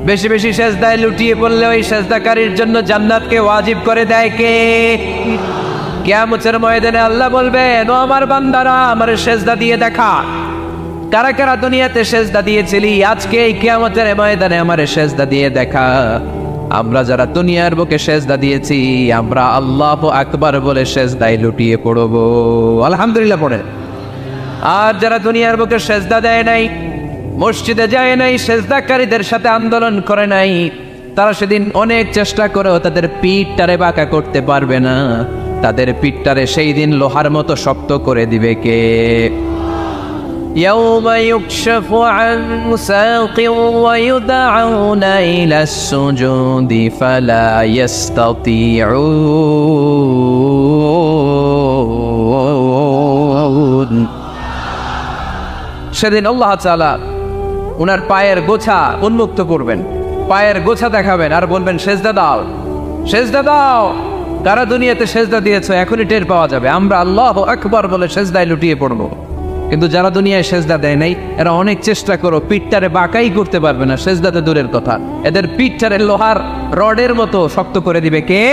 বেশি বেশি সেজদায় লুটিয়ে পড়লে ওই সেজদাকারীর জন্য জান্নাতকে ওয়াজিব করে দেয় কে? কিয়ামতের ময়দানে আল্লাহ বলবেন, ও আমার বান্দারা আমার সেজদা দিয়ে দেখা, কারা কারা দুনিয়াতে সেজদা দিয়েছিলি, আজকে এই কিয়ামতের ময়দানে আমার সেজদা দিয়ে দেখা। আমরা যারা দুনিয়ার বুকে সেজদা দিয়েছি আমরা আল্লাহু আকবার বলে সেজদায় লুটিয়ে পড়বো, আলহামদুলিল্লাহ পড়ে। আর যারা দুনিয়ার বুকে সেজদা দেয় নাই, মসজিদে যায় নাই, সেজদাকারীদের সাথে আন্দোলন করে নাই, তারা সেদিন অনেক চেষ্টা করেও তাদের পিঠটারে বাঁকা করতে পারবে না। তাদের পিঠটারে সেই দিন লোহার মতো শক্ত করে দিবে কে? يوم يكشف عن ساق ويدعون إلى السجود فلا يستطيعون। সেদিন আল্লাহ তাআলা উনার পায়ের গোছা উন্মুক্ত করবেন, পায়ের গোছা দেখাবেন আর বলবেন সেজদা দাও, সেজদা দাও। কারা দুনিয়াতে সেজদা দিয়েছো এখনই টের পাওয়া যাবে। আমরা আল্লাহু আকবার বলে সেজদায় লুটিয়ে পড়বো, কিন্তু যারা দুনিয়ায় সেজদা দেয় নাই এরা অনেক চেষ্টা করো পিঠটারে বাঁকাই করতে পারবে না, সেজদাতে দূরের কথা, এদের পিঠটারে লোহার রডের মতো শক্ত করে দিবে কে?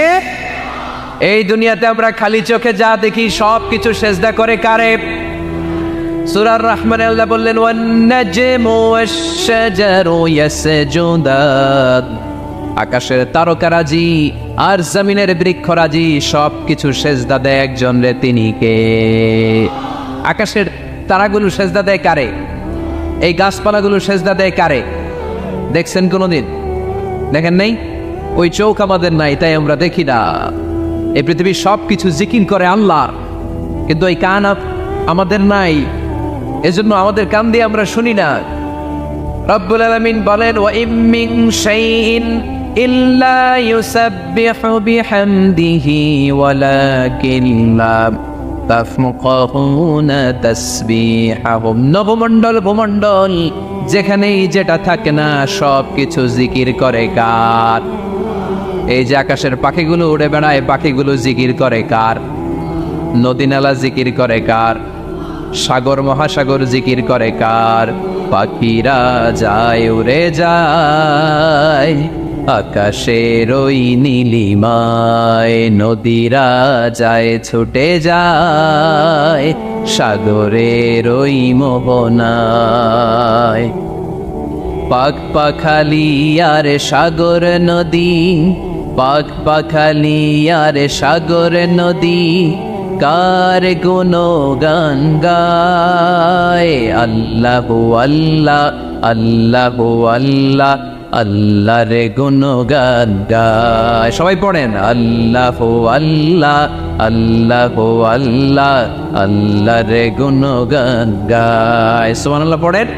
এই দুনিয়াতে আমরা খালি চোখে যা দেখি সব কিছু সেজদা করে কারে? সূরা আর-রহমানে আল্লাহ বললেন, ওয়ান নাজমু ওয়াশ-শাজারু ইয়াসজুদান। আকাশের তারকারাজি আর জমিনের বৃক্ষরাজি সব কিছু সেজদা দেয় একজন রে, তিনি কে? আকাশের তারাগুলো সেজদা দেয় কারে? এই গাছপালাগুলো সেজদা দেয় কারে? দেখছেন কোনোদিন? দেখেন নাই? ওই চোখ আমাদের নাই তাই আমরা দেখি না। এই পৃথিবীর সব কিছু জিকির করে আল্লাহর, কিন্তু এই কান আমাদের নাই, এজন্য আমাদের কান দিয়ে আমরা শুনি না। রব্বুল আলামিন বলেন, ওয়া ইম মিন শাইইন ইল্লা ইউসাব্বিহু বিহামদিহি ওয়ালাকিন লা তাফকাহুনা তাসবিহাহুম। নবমণ্ডল ভূমণ্ডল যেখানেই যেটা থাকে না সব কিছু জিকির করে কার? এই যে আকাশের পাখিগুলো উড়ে বেড়ায়, পাখিগুলো জিকির করে কার? নদী নালা জিকির করে কার? সাগর মহাসাগর জিকির করে কার? পাখিরা যায় উড়ে যায় আকাশের ওই নীলিমায়, নদীরা যায় ছুটে যায় সাগরের ওই মোহনায়। পাখ পাখালি আর সাগর নদী, পাখ পাখালি আর সাগর নদী কার গুণগান গায়? আল্লাহু আল্লাহ, আল্লাহু আল্লাহ, আল্লাহর গুণগান গায়। সবাই পড়েন, আল্লাহু আল্লাহ, আল্লাহু আল্লাহ, আল্লাহর গুণগান গায়। সুবহানাল্লাহ পড়েন।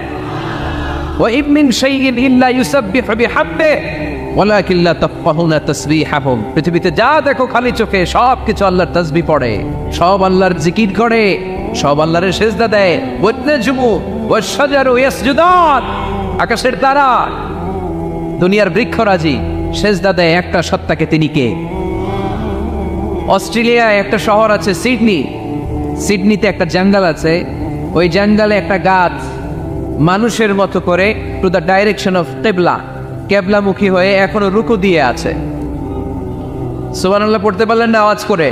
ওয়া ইম মিন শাইইন ইল্লা ইউসাব্বিহু বিহামদিহি ওয়ালাকিন লা তাফকাহুনা তাসবিহাহুম। পৃথিবীতে যা দেখো খালি চোখে সব কিছু আল্লাহর তাসবিহ পড়ে, সব আল্লাহর জিকির করে, সব আল্লাহর সেজদা দেয়। ওয়ান নাজমু ওয়াশ-শাজারু ইয়াসজুদান। আকাশের তারা, দুনিয়ার বৃক্ষরাজি সেজদা দেয় একটা সত্তাকে, তিনি কে? অস্ট্রেলিয়ায় একটা শহর আছে সিডনি, সিডনিতে একটা জঙ্গল আছে, ওই জঙ্গলে একটা গাছ মানুষের মতো করে টু দ্য ডাইরেকশন অফ কেবলা, কেবলামুখী হয়ে এখনো রুকু দিয়ে আছে। সুবহানাল্লাহ পড়তে পারলেন না আওয়াজ করে?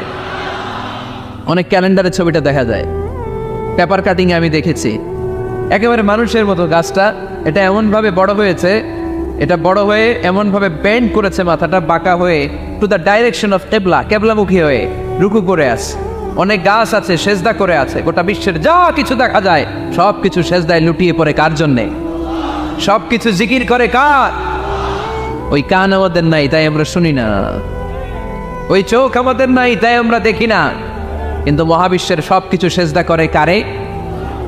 অনেক ক্যালেন্ডারে ছবিটা দেখা যায়, পেপার কাটিং আমি দেখেছি। একেবারে মানুষের মতো গাছটা, এটা এমনভাবে বড় হয়েছে, এটা বড় হয়ে এমনভাবে বেন্ড করেছে মাথাটা বাঁকা হয়ে টু দ্য ডাইরেকশন অফ কেবলা, কেবলামুখী হয়ে রুকু করে আছে। অনেক গাছ আছে সেজদা করে আছে, গোটা বিশ্বের যা কিছু দেখা যায় সব কিছু সেজদায় লুটিয়ে পড়ে কার জন্যে? সব কিছু জিকির করে কার? ওই কান আমাদের নাই তাই আমরা শুনি না, ওই চোখ আমাদের নাই তাই আমরা দেখি না, কিন্তু মহাবিশ্বের সব কিছু সেজদা করে কারে?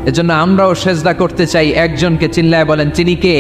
এজন্য আমরাও সেজদা করতে চাই একজনকে। চিল্লায় বলেন, তিনি কে?